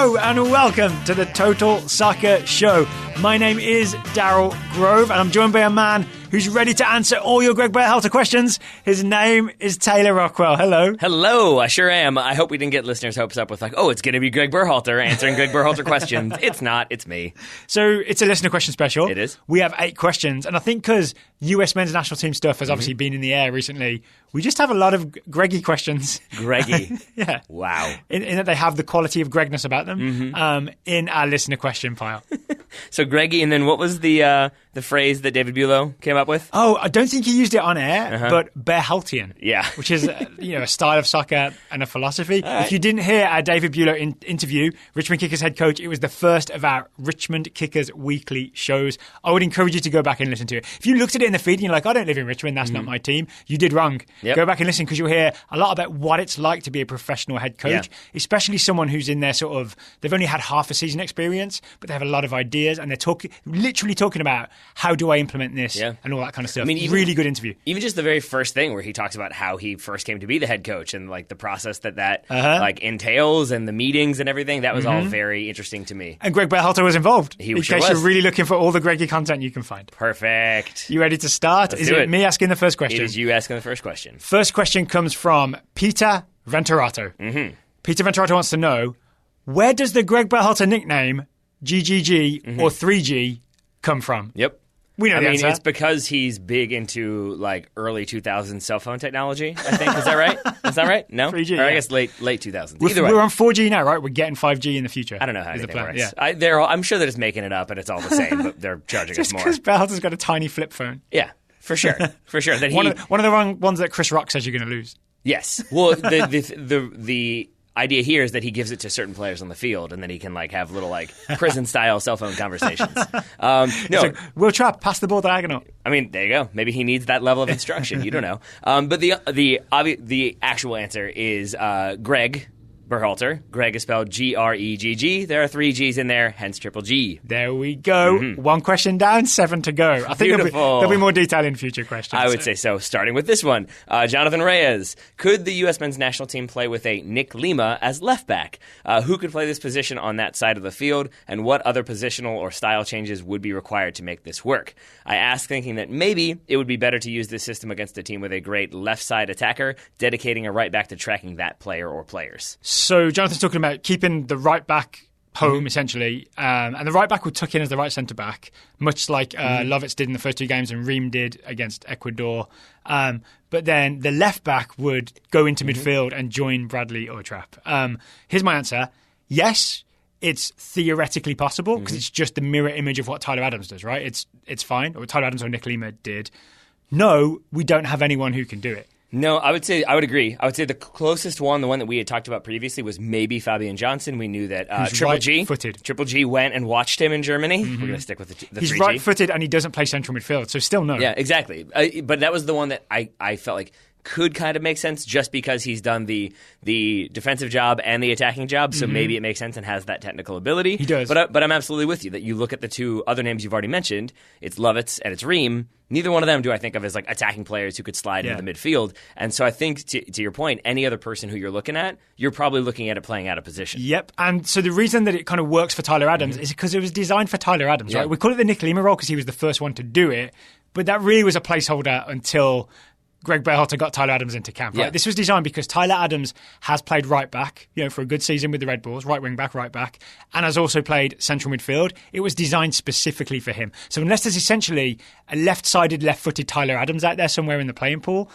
Hello and welcome to the Total Soccer Show. My name is Daryl Grove and I'm joined by a man who's ready to answer all your Greg Berhalter questions. His name is Taylor Rockwell. Hello. Hello, I sure am. I hope we didn't get listeners' hopes up with it's going to be Greg Berhalter answering Greg Berhalter questions. It's not. It's me. So it's a listener question special. It is. We have 8 questions. And I think because US men's national team stuff has obviously been in the air recently, we just have a lot of Greggy questions. Greggy. Yeah. Wow. In that they have the quality of Gregness about them in our listener question pile. So Greggy, and then what was the phrase that David Bulow came up with? Oh, I don't think he used it on air, but Berhaltian. Yeah. Which is a style of soccer and a philosophy. Right. If you didn't hear our David Bulow interview, Richmond Kickers head coach, it was the first of our Richmond Kickers weekly shows. I would encourage you to go back and listen to it. If you looked at it in the feed and you're like, I don't live in Richmond, that's not my team, you did wrong. Yep. Go back and listen because you'll hear a lot about what it's like to be a professional head coach, especially someone who's in their they've only had half a season experience, but they have a lot of ideas and they're literally talking about how do I implement this and all that kind of stuff. I mean, really good interview. Even just the very first thing where he talks about how he first came to be the head coach and like the process that entails and the meetings and everything. That was all very interesting to me. And Greg Berhalter was involved. He in sure case was. you're really looking for all the Greggy content you can find. Perfect. You ready to start? Let's Is do it it. me asking the first question? It is you asking the first question. First question comes from Peter Venturato. Peter Venturato wants to know, where does the Greg Berhalter nickname GGG or 3G come from? Yep. We know the answer. It's because he's big into like early 2000s cell phone technology, I think. Is that right? Is that right? No? 3G, or I guess late 2000s. We're, Either way. we're on 4G now, right? We're getting 5G in the future. I don't know how anything works. Yeah. I'm sure they're just making it up and it's all the same, but they're charging us more. Just because Berhalter's got a tiny flip phone. Yeah, for sure. For sure. That one of the wrong ones that Chris Rock says you're going to lose. Yes. Well, the idea here is that he gives it to certain players on the field, and then he can like have little like prison-style cell phone conversations. No, like, Will Trapp, pass the ball diagonal. I mean, there you go. Maybe he needs that level of instruction. You don't know. But the actual answer is Greg Berhalter. Greg is spelled G-R-E-G-G. There are 3 G's in there, hence triple G. There we go. 1 question down, 7 to go. I think there'll be more detail in future questions. I would say so. Starting with this one. Jonathan Reyes. Could the U.S. men's national team play with a Nick Lima as left back? Who could play this position on that side of the field? And what other positional or style changes would be required to make this work? I ask thinking that maybe it would be better to use this system against a team with a great left side attacker, dedicating a right back to tracking that player or players. So Jonathan's talking about keeping the right back home, essentially, and the right back would tuck in as the right centre back, much like Lovitz did in the first 2 games and Ream did against Ecuador. But then the left back would go into midfield and join Bradley or Trapp. Here's my answer. Yes, it's theoretically possible because it's just the mirror image of what Tyler Adams does, right? It's fine, or what Tyler Adams or Nick Lima did. No, we don't have anyone who can do it. No, I would agree. I would say the closest one, the one that we had talked about previously, was maybe Fabian Johnson. We knew that Triple G went and watched him in Germany. We're going to stick with the He's 3G. right-footed and he doesn't play central midfield, so still no. Yeah, exactly. But that was the one that I felt like could kind of make sense just because he's done the defensive job and the attacking job, so maybe it makes sense and has that technical ability. He does. But I'm absolutely with you that you look at the 2 other names you've already mentioned, it's Lovitz and it's Ream. Neither one of them do I think of as like attacking players who could slide into the midfield. And so I think, to your point, any other person who you're looking at, you're probably looking at it playing out of position. Yep. And so the reason that it kind of works for Tyler Adams is because it was designed for Tyler Adams, right? We call it the Nick Lima role because he was the first one to do it, but that really was a placeholder until Greg Berhalter got Tyler Adams into camp. Right? Yeah. This was designed because Tyler Adams has played right back, for a good season with the Red Bulls, right wing back, right back, and has also played central midfield. It was designed specifically for him. So unless there's essentially a left-sided, left-footed Tyler Adams out there somewhere in the player pool,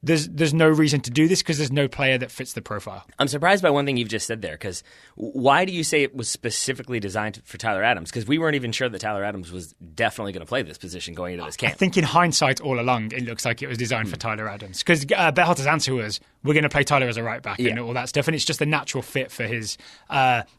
there's no reason to do this because there's no player that fits the profile. I'm surprised by one thing you've just said there, because why do you say it was specifically designed for Tyler Adams? Because we weren't even sure that Tyler Adams was definitely going to play this position going into this camp. I think in hindsight, all along, it looks like it was designed for Tyler Adams. Because Berhalter's answer was, we're going to play Tyler as a right back and all that stuff, and it's just a natural fit for his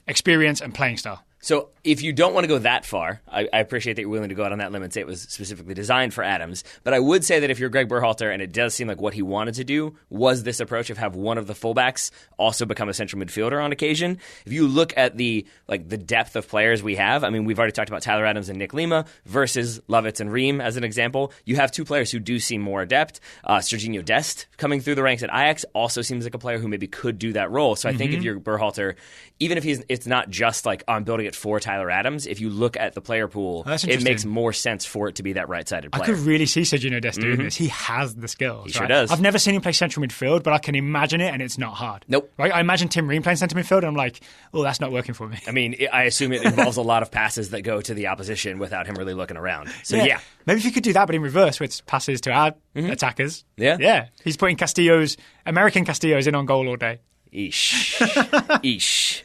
experience and playing style. So if you don't want to go that far, I appreciate that you're willing to go out on that limb and say it was specifically designed for Adams. But I would say that if you're Greg Berhalter, and it does seem like what he wanted to do was this approach of have one of the fullbacks also become a central midfielder on occasion. If you look at the depth of players we have, I mean, we've already talked about Tyler Adams and Nick Lima versus Lovitz and Ream as an example. You have two players who do seem more adept. Serginho Dest coming through the ranks at Ajax also seems like a player who maybe could do that role. So I think if you're Berhalter, even if it's not just like I'm building it for Tyler Adams, if you look at the player pool, it makes more sense for it to be that right-sided player. I could really see Serginho Dest doing this. He has the skills. He sure does. I've never seen him play central midfield, but I can imagine it, and it's not hard. Nope. Right? I imagine Tim Ream playing centre midfield, and I'm like, oh, that's not working for me. I mean, I assume it involves a lot of passes that go to the opposition without him really looking around. So, yeah. Maybe if you could do that, but in reverse, with passes to our attackers. Yeah. Yeah. He's putting American Castillo's in on goal all day. Eesh. Eesh.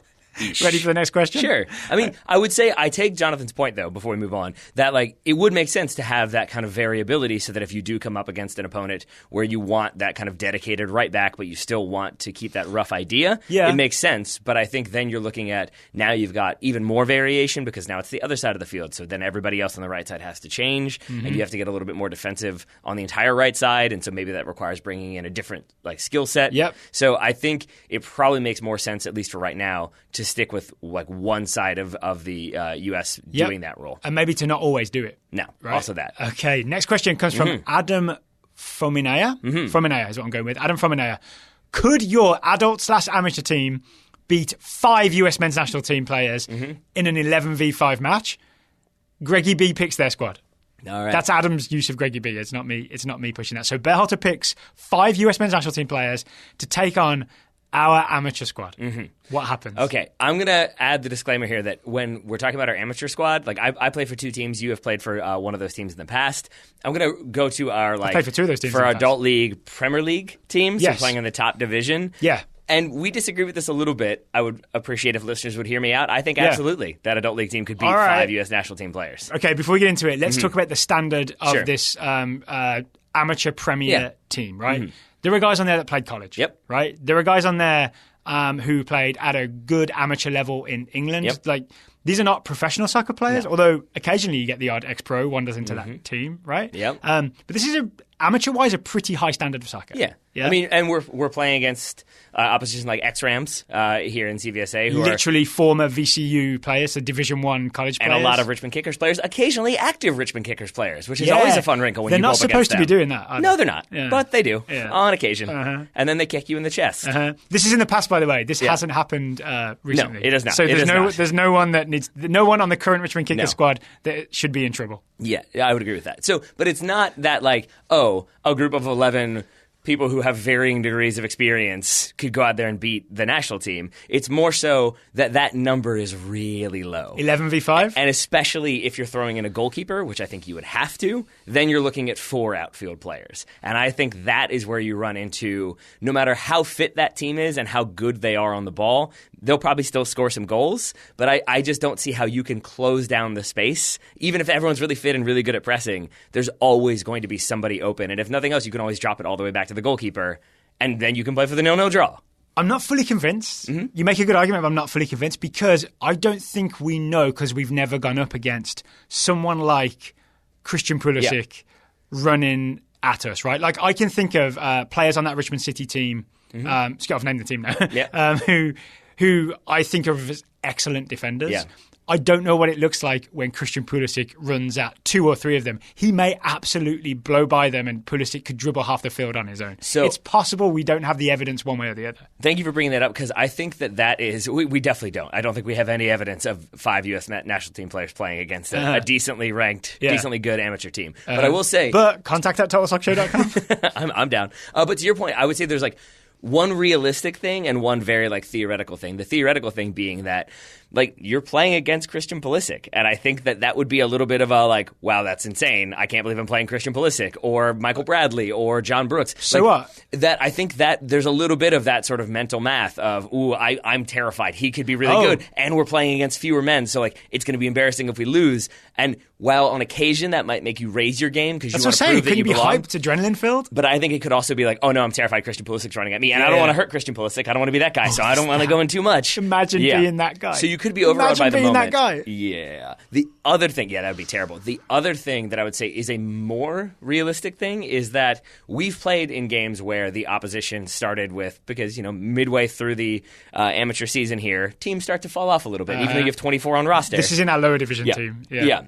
Ready for the next question? Sure. I mean, I would say I take Jonathan's point, though, before we move on, that it would make sense to have that kind of variability so that if you do come up against an opponent where you want that kind of dedicated right back, but you still want to keep that rough idea, it makes sense. But I think then you're looking at now you've got even more variation because now it's the other side of the field. So then everybody else on the right side has to change, and you have to get a little bit more defensive on the entire right side. And so maybe that requires bringing in a different skill set. Yep. So I think it probably makes more sense, at least for right now, to stick with one side of the U.S. doing that role. And maybe to not always do it. No, right? Also that. Okay, next question comes from Adam Fominaya. Fominaya is what I'm going with. Adam Fominaya. Could your adult/amateur team beat 5 US men's national team players in an 11v5 match? Greggy B picks their squad. All right. That's Adam's use of Greggy B. It's not me pushing that. So Berhalter picks 5 US men's national team players to take on our amateur squad. What happens? Okay, I'm going to add the disclaimer here that when we're talking about our amateur squad, I play for 2 teams. You have played for one of those teams in the past. I'm going to go to our I played for 2 of those teams for our adult league Premier League teams. Yes. So playing in the top division. Yeah. And we disagree with this a little bit. I would appreciate if listeners would hear me out. I think absolutely that adult league team could beat 5 U.S. national team players. Okay, before we get into it, let's talk about the standard of this amateur premier team, right? There are guys on there that played college. Yep. Right? There are guys on there who played at a good amateur level in England. Yep. These are not professional soccer players, although occasionally you get the odd ex-pro wanders into that team, right? Yep. But this is amateur-wise a pretty high standard of soccer. Yeah. I mean, and we're playing against opposition like X-Rams here in CVSA, who literally former VCU players, so Division 1 college players. And a lot of Richmond Kickers players, occasionally active Richmond Kickers players, which is always a fun wrinkle when you go up against them. They're not supposed to be doing that, are they? No, they're not. But they do on occasion. And then they kick you in the chest. This is in the past, by the way. This hasn't happened recently. No, it has not. So there's no one on the current Richmond Kickers squad that should be in trouble. Yeah, I would agree with that. So, but it's not that a group of 11 people who have varying degrees of experience could go out there and beat the national team. It's more so that number is really low. 11v5? And especially if you're throwing in a goalkeeper, which I think you would have to, then you're looking at 4 outfield players. And I think that is where you run into, no matter how fit that team is and how good they are on the ball, they'll probably still score some goals, but I just don't see how you can close down the space. Even if everyone's really fit and really good at pressing, there's always going to be somebody open. And if nothing else, you can always drop it all the way back to the goalkeeper, and then you can play for the 0-0 draw. I'm not fully convinced. You make a good argument, but I'm not fully convinced because I don't think we know, because we've never gone up against someone like Christian Pulisic running at us, right? Like, I can think of players on that Richmond City team, I've named the team now, who I think of as excellent defenders. Yeah. I don't know what it looks like when Christian Pulisic runs at 2 or 3 of them. He may absolutely blow by them and Pulisic could dribble half the field on his own. So it's possible we don't have the evidence one way or the other. Thank you for bringing that up, because I think that is... We definitely don't. I don't think we have any evidence of 5 U.S. national team players playing against a decently ranked, decently good amateur team. But I will say... But contact at totalsoccershow.com. I'm down. But to your point, I would say there's one realistic thing and one very theoretical thing. The theoretical thing being that you're playing against Christian Pulisic, and I think that would be a little bit of a wow, that's insane. I can't believe I'm playing Christian Pulisic or Michael Bradley or John Brooks. So what? That I think that there's a little bit of that sort of mental math of, I'm terrified. He could be really good, and we're playing against fewer men, so it's going to be embarrassing if we lose. And while on occasion that might make you raise your game because you want to prove that you belong. Couldn't you be hyped, adrenaline filled? But I think it could also be oh no, I'm terrified. Christian Pulisic's running at me. and I don't want to hurt Christian Pulisic. I don't want to be that guy, so I don't want to go in too much. Imagine being that guy. So you could be overawed by the moment. Imagine being that guy. Yeah. The other thing, that would be terrible. The other thing that I would say is a more realistic thing is that we've played in games where the opposition started with, because, midway through the amateur season here, teams start to fall off a little bit, even though you have 24 on roster. This is in our lower division team. Yeah.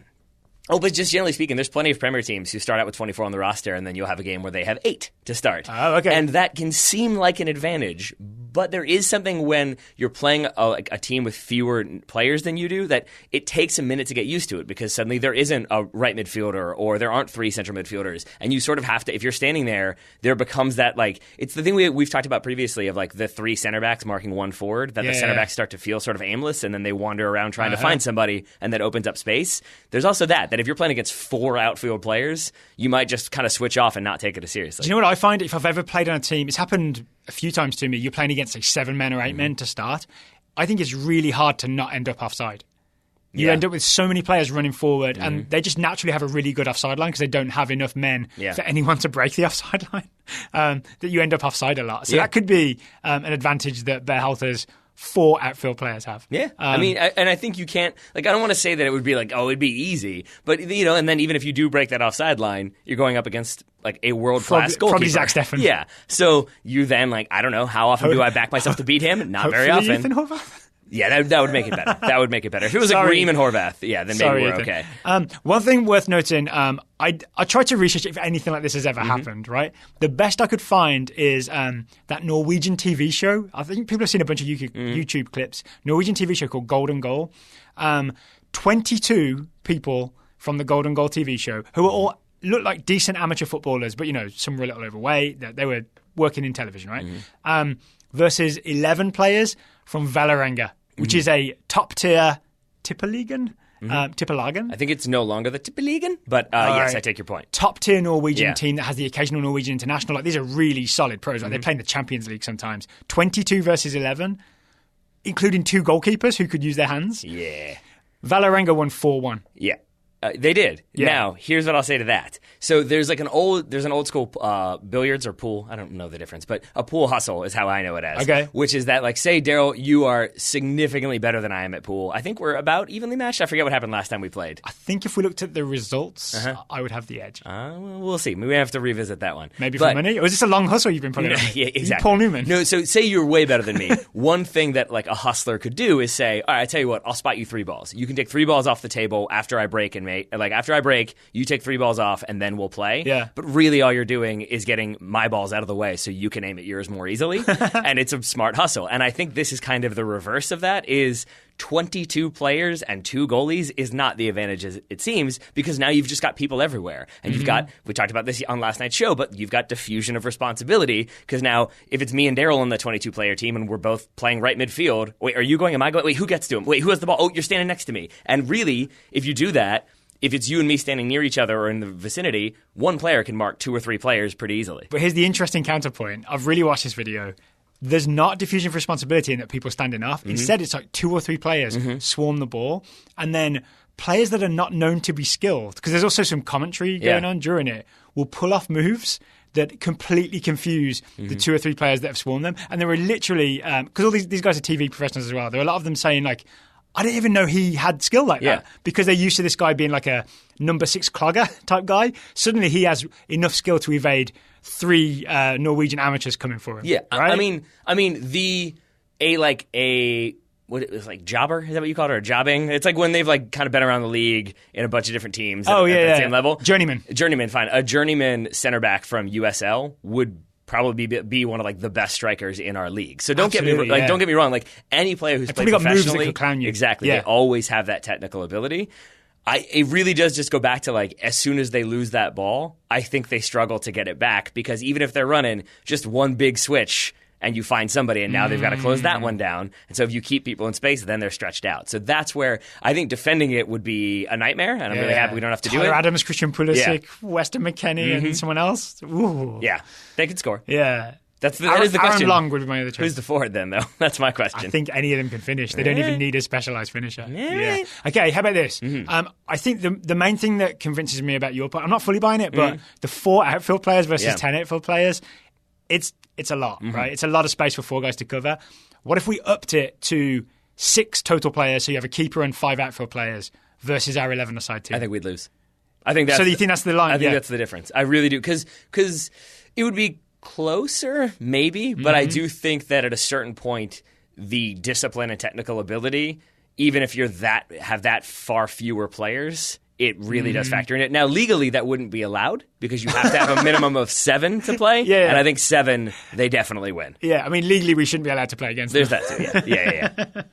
Oh, but just generally speaking, there's plenty of Premier teams who start out with 24 on the roster, and then you'll have a game where they have 8 to start. Oh, okay. And that can seem like an advantage, but there is something when you're playing a team with fewer players than you do that it takes a minute to get used to it, because suddenly there isn't a right midfielder or there aren't 3 central midfielders, and you sort of have to, if you're standing there becomes that, it's the thing we've talked about previously of the 3 center backs marking 1 forward, that the center backs start to feel sort of aimless, and then they wander around trying to find somebody, and that opens up space. There's also that if you're playing against 4 outfield players, you might just kind of switch off and not take it as seriously. Do you know what I find? If I've ever played on a team, it's happened a few times to me, you're playing against 7 men or 8 men to start. I think it's really hard to not end up offside. You end up with so many players running forward, and they just naturally have a really good offside line because they don't have enough men for anyone to break the offside line, that you end up offside a lot. So that could be an advantage that Berhalter's 4 outfield players have. Yeah. I think you can't, I don't want to say that it would be it'd be easy, but, and then even if you do break that offside line, you're going up against, a world-class goalkeeper. Probably Zach Steffen. Yeah. So you then, I don't know, how often do I back myself to beat him? Not very often. Ethan Horvath? Yeah, that would make it better. That would make it better. If it was Ream and Horvath, then maybe we're okay. One thing worth noting, I tried to research if anything like this has ever happened, right? The best I could find is that Norwegian TV show. I think people have seen a bunch of YouTube clips. Norwegian TV show called Golden Goal. 22 people from the Golden Goal TV show who all looked like decent amateur footballers, but, some were a little overweight. They were working in television, right? Versus 11 players from VALERENGA, which is a top-tier Tippeligaen? Tippelagen? I think it's no longer the Tippeligaen, but yes, I take your point. Top-tier Norwegian team that has the occasional Norwegian international. These are really solid pros. They play in the Champions League sometimes. 22 versus 11, including 2 goalkeepers who could use their hands. Yeah. VALERENGA won 4-1. Yeah. They did. Yeah. Now, here's what I'll say to that. So there's an old school billiards or pool. I don't know the difference, but a pool hustle is how I know it as. Okay. Which is that, say, Daryl, you are significantly better than I am at pool. I think we're about evenly matched. I forget what happened last time we played. I think if we looked at the results, I would have the edge. Well, we'll see. We may have to revisit that one. Maybe for money? Or is this a long hustle you've been putting on? Yeah, exactly. Paul Newman. No, so say you're way better than me. One thing that a hustler could do is say, all right, I tell you what, I'll spot you 3 balls. You can take 3 balls off the table after I break after I break, you take 3 balls off, and then we'll play. Yeah. But really all you're doing is getting my balls out of the way so you can aim at yours more easily. And it's a smart hustle. And I think this is kind of the reverse of that, is 22 players and 2 goalies is not the advantage as it seems, because now you've just got people everywhere. And you've got, we talked about this on last night's show, but you've got diffusion of responsibility, because now if it's me and Daryl on the 22-player team and we're both playing right midfield, wait, are you going? Am I going? Wait, who gets to him? Wait, who has the ball? Oh, you're standing next to me. And really, if you do that, if it's you and me standing near each other or in the vicinity, one player can mark 2 or 3 players pretty easily. But here's the interesting counterpoint. I've really watched this video. There's not diffusion of responsibility in that people standing off. Instead, it's 2 or 3 players swarm the ball. And then players that are not known to be skilled, because there's also some commentary going on during it, will pull off moves that completely confuse the 2 or 3 players that have swarmed them. And there were literally, because all these guys are TV professionals as well, there were a lot of them saying, I didn't even know he had skill like that, because they're used to this guy being a number 6 clogger type guy. Suddenly he has enough skill to evade 3 Norwegian amateurs coming for him. Yeah, right? I mean, what it was jobber? Is that what you call it, or jobbing? It's when they've kind of been around the league in a bunch of different teams at the same level. Journeyman, fine. A journeyman center back from USL would probably be one of the best strikers in our league. So don't get me wrong. Any player who's played professionally, moves that could clown you. Exactly. They always have that technical ability. It really does just go back to as soon as they lose that ball, I think they struggle to get it back, because even if they're running just one big switch and you find somebody and now they've got to close that one down. And so if you keep people in space, then they're stretched out. So that's where I think defending it would be a nightmare, and I'm really happy we don't have to do it. Adams, Christian Pulisic, Weston McKennie, and someone else. Ooh. Yeah, they could score. Yeah. That is the question. Aaron Long would be my other choice. Who's the forward then, though? That's my question. I think any of them can finish. They don't even need a specialised finisher. Yeah. Okay, how about this? I think the main thing that convinces me about your point, I'm not fully buying it, but the 4 outfield players versus 10 outfield players, it's a lot, right? It's a lot of space for 4 guys to cover. What if we upped it to 6 total players, so you have a keeper and 5 outfield players versus our 11-a-side team? I think we'd lose. I think that's so. Do you think that's the line? I think that's the difference. I really do, because it would be closer, maybe, but I do think that at a certain point, the discipline and technical ability, even if you're have that far fewer players, it really does factor in it. Now, legally, that wouldn't be allowed because you have to have a minimum of 7 to play. Yeah. And I think 7, they definitely win. Yeah, I mean, legally, we shouldn't be allowed to play against them. There's that too, yeah.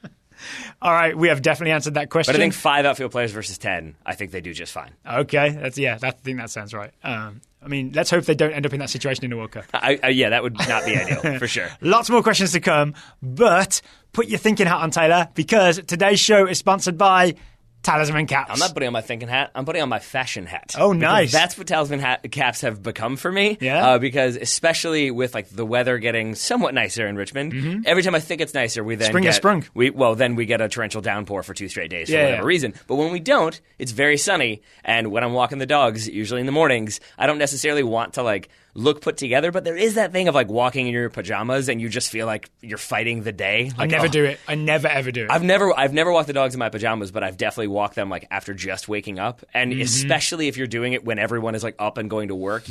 All right, we have definitely answered that question. But I think 5 outfield players versus 10, I think they do just fine. Okay, I think that sounds right. I mean, let's hope they don't end up in that situation in the World Cup. Yeah, that would not be ideal, for sure. Lots more questions to come, but put your thinking hat on, Taylor, because today's show is sponsored by Talisman Caps. I'm not putting on my thinking hat. I'm putting on my fashion hat. Oh, nice. Because that's what Talisman caps have become for me. Yeah. Because especially with like the weather getting somewhat nicer in Richmond, every time I think it's nicer, we then Spring has sprung. Then we get a torrential downpour for 2 straight days for whatever reason. But when we don't, it's very sunny. And when I'm walking the dogs, usually in the mornings, I don't necessarily want to like look put together, but there is that thing of like walking in your pajamas and you just feel like you're fighting the day. Like, I never do it. I never ever do it. I've never walked the dogs in my pajamas, but I've definitely walked them like after just waking up, and especially if you're doing it when everyone is like up and going to work,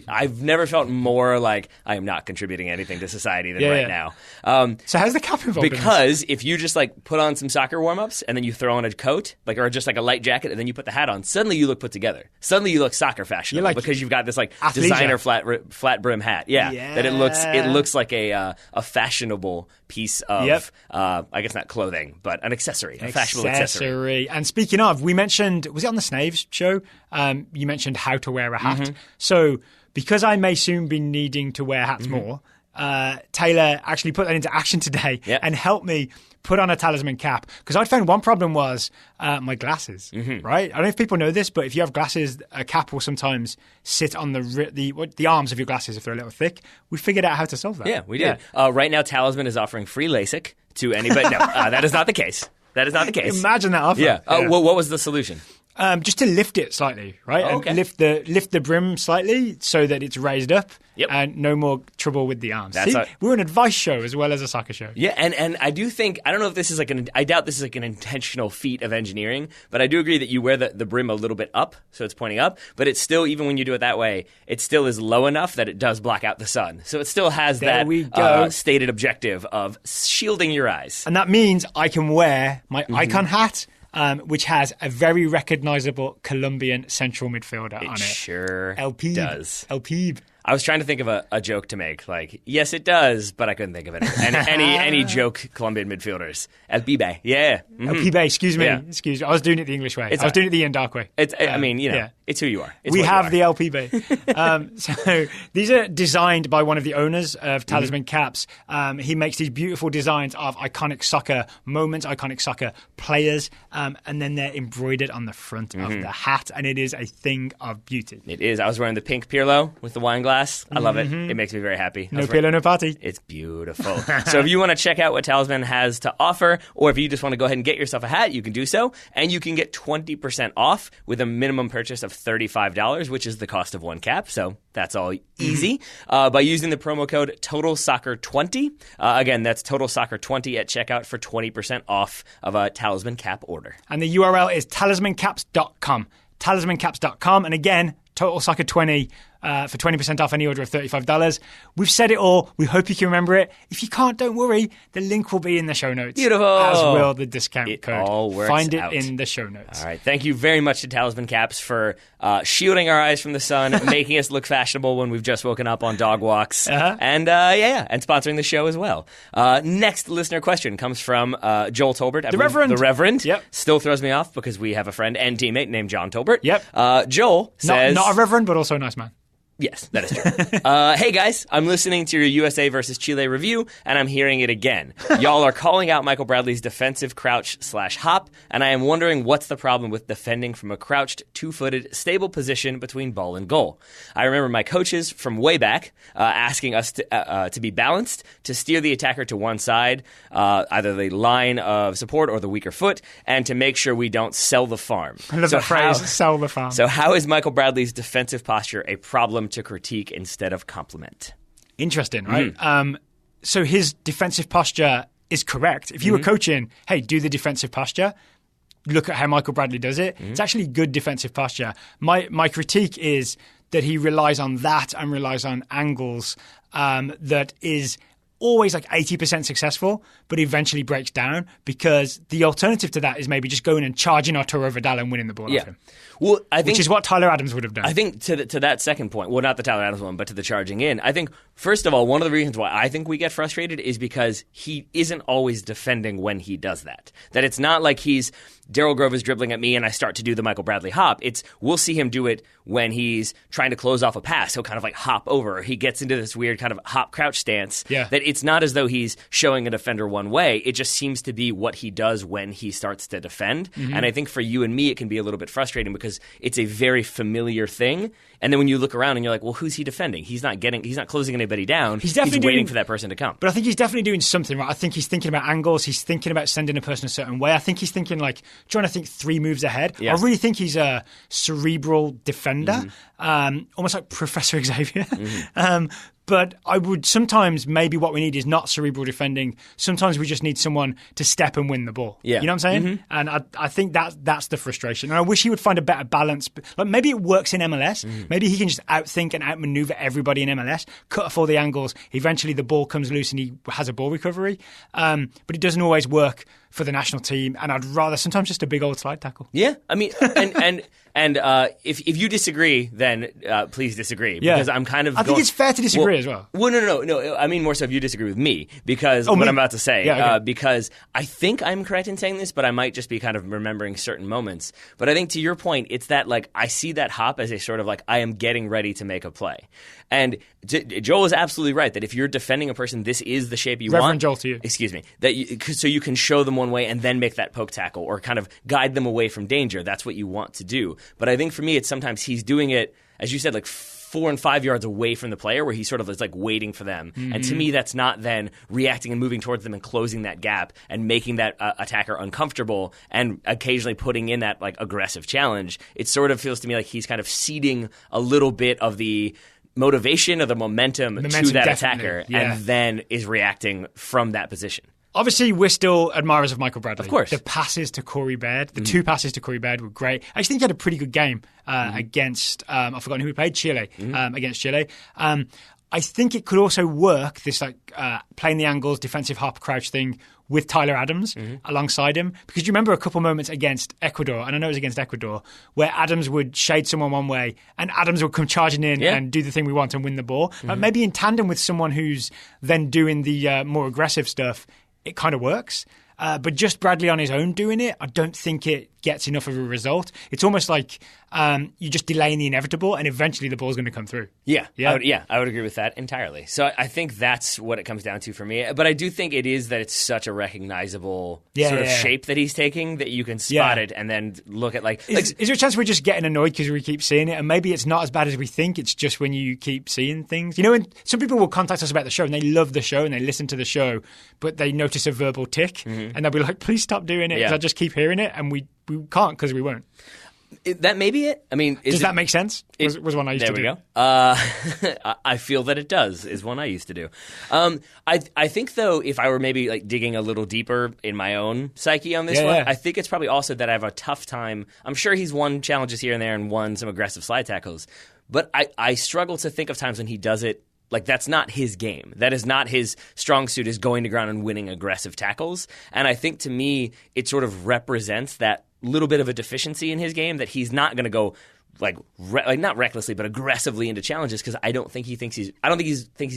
I've never felt more like I am not contributing anything to society than now. So how's the cap involved? Because if you just like put on some soccer warm-ups and then you throw on a coat, like or just like a light jacket, and then you put the hat on, suddenly you look put together. Suddenly you look soccer fashionable because you've got this like designer flat brim hat. That it looks like a fashionable piece of I guess not clothing, but an accessory, a fashionable accessory. And speaking of, we mentioned, was it on the Snaves show? You mentioned how to wear a hat. So because I may soon be needing to wear hats more, Taylor actually put that into action today and helped me put on a Talisman cap, because I'd found one problem was my glasses, right? I don't know if people know this, but if you have glasses, a cap will sometimes sit on the arms of your glasses if they're a little thick. We figured out how to solve that. Yeah, we did. Right now, Talisman is offering free LASIK to anybody. No, that is not the case. That is not the case. Imagine that offer. Yeah. Well, what was the solution? Just to lift it slightly, right? Oh, okay. And lift the brim slightly so that it's raised up, and no more trouble with the arms. We're an advice show as well as a soccer show. Yeah, and I do think, I don't know if this is I doubt this is like an intentional feat of engineering, but I do agree that you wear the brim a little bit up, so it's pointing up, but it's still, even when you do it that way, it still is low enough that it does block out the sun. So it still has that stated objective of shielding your eyes. And that means I can wear my icon hat, which has a very recognizable Colombian central midfielder on it. Sure does. El Peeb. I was trying to think of a joke to make. Like, yes, it does, but I couldn't think of it. Any joke Colombian midfielders. El Pibe. Yeah. El Pibe, excuse me. Yeah. Excuse me. I was doing it the English way. I was doing it the Ian Dark way. I mean, it's who you are. It's we have the El Pibe. So these are designed by one of the owners of Talisman Caps. He makes these beautiful designs of iconic soccer moments, iconic soccer players, and then they're embroidered on the front of the hat, and it is a thing of beauty. It is. I was wearing the pink Pirlo with the wine glass. I love it. It makes me very happy. No Pirlo, no party. It's beautiful. So if you want to check out what Talisman has to offer, or if you just want to go ahead and get yourself a hat, you can do so. And you can get 20% off with a minimum purchase of $35, which is the cost of one cap. So that's all easy. By using the promo code TOTALSOCCER20. Again, that's TOTALSOCCER20 at checkout for 20% off of a Talisman cap order. And the URL is talismancaps.com. Talismancaps.com. And again, Total Soccer 20 for 20% off any order of $35. We've said it all. We hope you can remember it. If you can't, don't worry. The link will be in the show notes. Beautiful. As will the discount code. All works Find it out in the show notes. All right. Thank you very much to Talisman Caps for shielding our eyes from the sun, making us look fashionable when we've just woken up on dog walks, and sponsoring the show as well. Next listener question comes from Joel Tolbert. The Reverend. Yep. Still throws me off because we have a friend and teammate named John Tolbert. Yep. Joel says... Not a reverend, but also a nice man. Yes, that is true. Hey guys, I'm listening to your USA versus Chile review, and I'm hearing it again. Y'all are calling out Michael Bradley's defensive crouch/hop, and I am wondering what's the problem with defending from a crouched, two-footed, stable position between ball and goal. I remember my coaches from way back asking us to be balanced, to steer the attacker to one side, either the line of support or the weaker foot, and to make sure we don't sell the farm. I love that phrase, sell the farm. So how is Michael Bradley's defensive posture a problem to critique instead of compliment? Interesting, right? So his defensive posture is correct. If you were coaching, hey, do the defensive posture, look at how Michael Bradley does it. It's actually good defensive posture. My critique is that he relies on that and relies on angles that is always like 80% successful, but eventually breaks down, because the alternative to that is maybe just going and charging Arturo Vidal and winning the ball off him. Well, I think, which is what Tyler Adams would have done. I think to that second point, well, not the Tyler Adams one, but to the charging in, I think, first of all, one of the reasons why I think we get frustrated is because he isn't always defending when he does that. That it's not like he's Daryl Grove is dribbling at me and I start to do the Michael Bradley hop. We'll see him do it when he's trying to close off a pass. He'll kind of like hop over. He gets into this weird kind of hop crouch stance. That it's not as though he's showing a defender one way. It just seems to be what he does when he starts to defend. And I think for you and me, it can be a little bit frustrating because it's a very familiar thing. And then when you look around and you're like, well, who's he defending? He's not closing anybody down. He's waiting for that person to come. But I think he's definitely doing something right. I think he's thinking about angles. He's thinking about sending a person a certain way. I think he's thinking like trying to think 3 moves ahead. I really think he's a cerebral defender, almost like Professor Xavier. But I would sometimes, maybe what we need is not cerebral defending. Sometimes we just need someone to step and win the ball. You know what I'm saying? And I think that's the frustration. And I wish he would find a better balance. Like maybe it works in MLS. Maybe he can just outthink and outmaneuver everybody in MLS, cut off all the angles. Eventually the ball comes loose and he has a ball recovery. But it doesn't always work for the national team. And I'd rather sometimes just a big old slide tackle. Yeah, I mean, and if you disagree, then please disagree. Because I'm kind of I think it's fair to disagree as well. Well, no. I mean more so if you disagree with me, because what I'm about to say. Because I think I'm correct in saying this, but I might just be kind of remembering certain moments. But I think to your point, it's that like I see that hop as a sort of like I am getting ready to make a play. And Joel is absolutely right that if you're defending a person, this is the shape you want. Reverend Joel to you. Excuse me. So you can show them one way and then make that poke tackle or kind of guide them away from danger. That's what you want to do. But I think for me, it's sometimes he's doing it, as you said, like 4 and 5 yards away from the player where he sort of is like waiting for them. And to me, that's not then reacting and moving towards them and closing that gap and making that attacker uncomfortable and occasionally putting in that like aggressive challenge. It sort of feels to me like he's kind of ceding a little bit of the motivation or the momentum to that attacker and then is reacting from that position. Obviously, we're still admirers of Michael Bradley. Of course. The passes to Corey Baird, the 2 passes to Corey Baird were great. I actually think he had a pretty good game against, I've forgotten who he played, Chile, against Chile. I think it could also work, this like playing the angles, defensive hop, crouch thing with Tyler Adams alongside him. Because you remember a couple moments against Ecuador, and I know it was against Ecuador, where Adams would shade someone one way and Adams would come charging in and do the thing we want and win the ball. Maybe in tandem with someone who's then doing the more aggressive stuff, it kind of works. But just Bradley on his own doing it, I don't think it gets enough of a result. It's almost like you're just delaying the inevitable and eventually the ball's going to come through. I would agree with that entirely. So I think that's what it comes down to for me. But I do think it is that it's such a recognizable sort of shape that he's taking that you can spot it and then look at like... Is there a chance we're just getting annoyed because we keep seeing it and maybe it's not as bad as we think, it's just when you keep seeing things? You know, and some people will contact us about the show and they love the show and they listen to the show, but they notice a verbal tick and they'll be like, please stop doing it because I just keep hearing it and we can't because we won't. That may be it. I mean, does that make sense? Was one I used to do. There we go. I feel that it does. Is one I used to do. I think though, if I were maybe like digging a little deeper in my own psyche on this one, I think it's probably also that I have a tough time. I'm sure he's won challenges here and there and won some aggressive slide tackles, but I struggle to think of times when he does it. Like, that's not his game. That is not his strong suit, is going to ground and winning aggressive tackles. And I think, to me, it sort of represents that little bit of a deficiency in his game that he's not going to go, like not recklessly, but aggressively into challenges because I don't think he thinks he's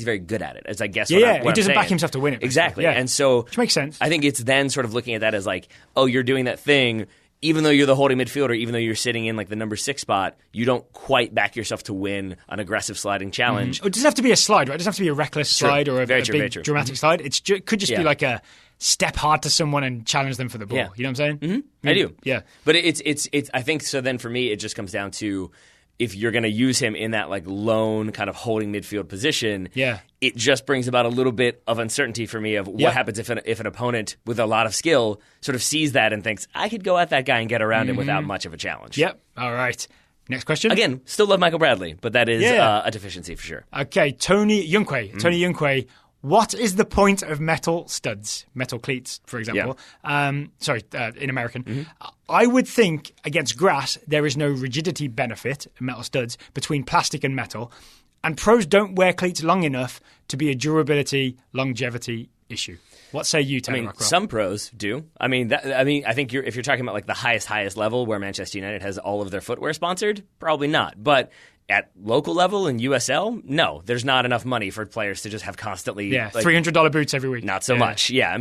very good at it, as I guess what he doesn't back himself to win it. Exactly. And so... Which makes sense. I think it's then sort of looking at that as like, oh, you're doing that thing... Even though you're the holding midfielder, even though you're sitting in like the number 6 spot, you don't quite back yourself to win an aggressive sliding challenge. It doesn't have to be a slide, right? It doesn't have to be a reckless slide or a big dramatic slide. It could just be like a step hard to someone and challenge them for the ball. You know what I'm saying? Mm-hmm. I do. Yeah. But it's I think so then for me it just comes down to if you're going to use him in that like lone kind of holding midfield position, it just brings about a little bit of uncertainty for me of what happens if an opponent with a lot of skill sort of sees that and thinks, I could go at that guy and get around him without much of a challenge. Yep. All right. Next question. Again, still love Michael Bradley, but that is a deficiency for sure. Okay, Tony Yunque. What is the point of metal studs, metal cleats, for example? In American. I would think against grass, there is no rigidity benefit, metal studs, between plastic and metal. And pros don't wear cleats long enough to be a durability, longevity issue. What say you, Taylor Rockwell? Some pros do. I think if you're talking about like the highest level where Manchester United has all of their footwear sponsored, probably not. But at local level in USL, no, there's not enough money for players to just have constantly $300 boots every week. Not so much. Yeah,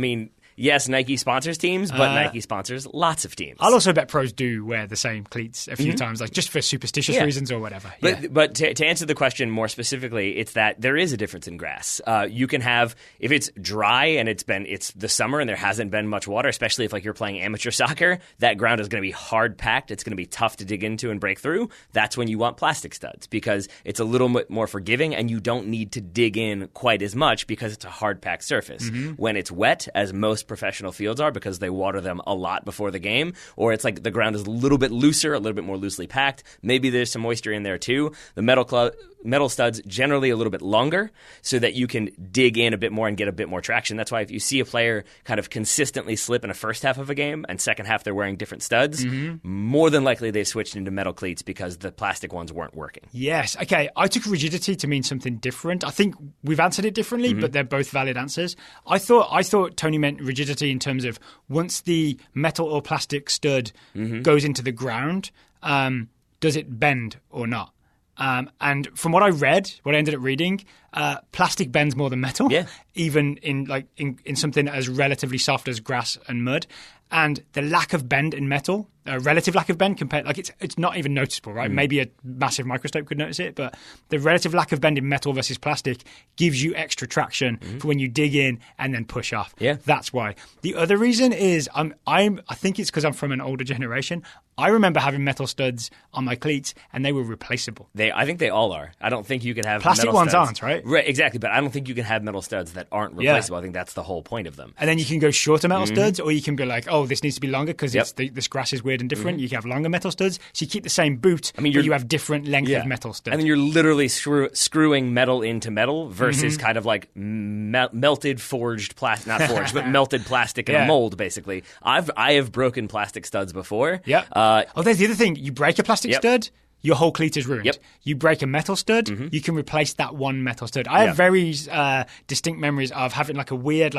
yes, Nike sponsors teams, but Nike sponsors lots of teams. I'll also bet pros do wear the same cleats a few times, like just for superstitious reasons or whatever. But to answer the question more specifically, it's that there is a difference in grass. You can have, if it's dry and it's the summer and there hasn't been much water, especially if like you're playing amateur soccer, that ground is going to be hard packed. It's going to be tough to dig into and break through. That's when you want plastic studs because it's a little bit more forgiving and you don't need to dig in quite as much because it's a hard packed surface. When it's wet, as most professional fields are because they water them a lot before the game, or it's like the ground is a little bit looser, a little bit more loosely packed. Maybe there's some moisture in there too. The metal studs generally a little bit longer so that you can dig in a bit more and get a bit more traction. That's why if you see a player kind of consistently slip in a first half of a game and second half they're wearing different studs, more than likely they switched into metal cleats because the plastic ones weren't working. Yes. Okay. I took rigidity to mean something different. I think we've answered it differently, but they're both valid answers. I thought Tony meant rigidity in terms of once the metal or plastic stud goes into the ground, does it bend or not? And from what I ended up reading, plastic bends more than metal, even in something as relatively soft as grass and mud. And the lack of bend in metal, relative lack of bend compared, it's not even noticeable, right? Maybe a massive microscope could notice it, but the relative lack of bend in metal versus plastic gives you extra traction for when you dig in and then push off. Yeah, that's why. The other reason is I think it's because I'm from an older generation. I remember having metal studs on my cleats, and they were replaceable. I think they all are. I don't think you can have plastic metal ones studs. Aren't, right? Right, exactly. But I don't think you can have metal studs that aren't replaceable. I think that's the whole point of them. And then you can go shorter metal studs, or you can be like, oh, this needs to be longer because this grass is weird and different. You can have longer metal studs, so you keep the same boot, but you have different length of metal studs. And then you're literally screwing metal into metal versus kind of like melted forged plastic, not forged, but melted plastic in a mold. Basically, I have broken plastic studs before. Yeah. There's the other thing. You break a plastic stud, your whole cleat is ruined. Yep. You break a metal stud, you can replace that one metal stud. I have very distinct memories of having like a weird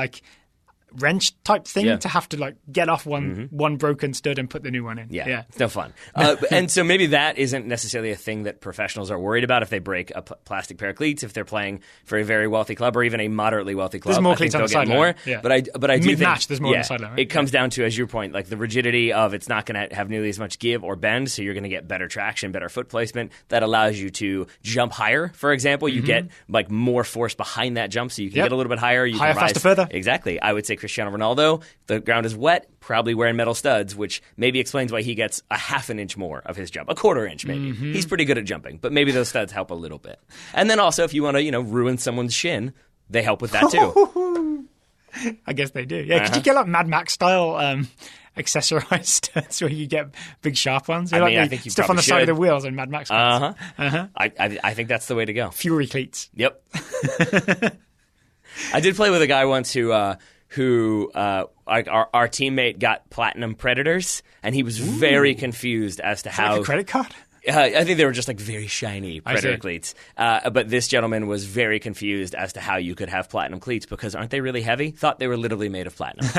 wrench type thing to have to get off one broken stud and put the new one in. Yeah. It's no fun. And so maybe that isn't necessarily a thing that professionals are worried about if they break a plastic pair of cleats, if they're playing for a very wealthy club or even a moderately wealthy club. There's more cleats on the sideline. More. Yeah. But I do mid-match, there's more on the sideline. Right? It comes down to, as your point, like the rigidity of it's not going to have nearly as much give or bend, so you're going to get better traction, better foot placement that allows you to jump higher. For example, you get more force behind that jump, so you can get a little bit higher. You higher, can rise faster, further. Exactly. I would say Cristiano Ronaldo. The ground is wet, probably wearing metal studs, which maybe explains why he gets a half an inch more of his jump, a quarter inch maybe. He's pretty good at jumping, but maybe those studs help a little bit. And then also, if you want to, ruin someone's shin, they help with that too. I guess they do. Yeah, could you get Mad Max style accessorized studs where you get big sharp ones? I think you stuff on the side of the wheels in Mad Max. I think that's the way to go. Fury cleats. Yep. I did play with a guy once who our teammate got platinum Predators, and he was very confused as to how... Like a credit card? I think they were just very shiny Predator cleats. But this gentleman was very confused as to how you could have platinum cleats because aren't they really heavy? Thought they were literally made of platinum.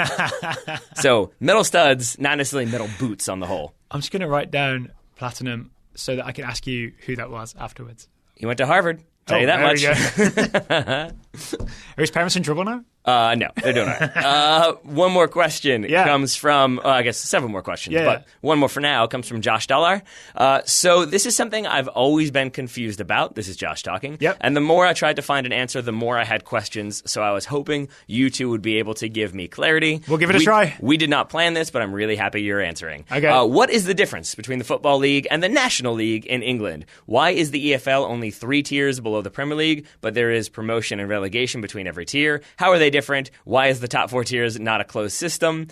So metal studs, not necessarily metal boots on the whole. I'm just going to write down platinum so that I can ask you who that was afterwards. He went to Harvard. Tell you that much. Are his parents in trouble now? No, they're doing all right. One more question comes from, I guess several more questions, but one more for now comes from Josh Dollar. So this is something I've always been confused about. This is Josh talking. Yep. And the more I tried to find an answer, the more I had questions. So I was hoping you two would be able to give me clarity. We'll give it a try. We did not plan this, but I'm really happy you're answering. Okay. What is the difference between the Football League and the National League in England? Why is the EFL only 3 tiers below the Premier League, but there is promotion and relegation between every tier? How are they different? Why is the top 4 tiers not a closed system?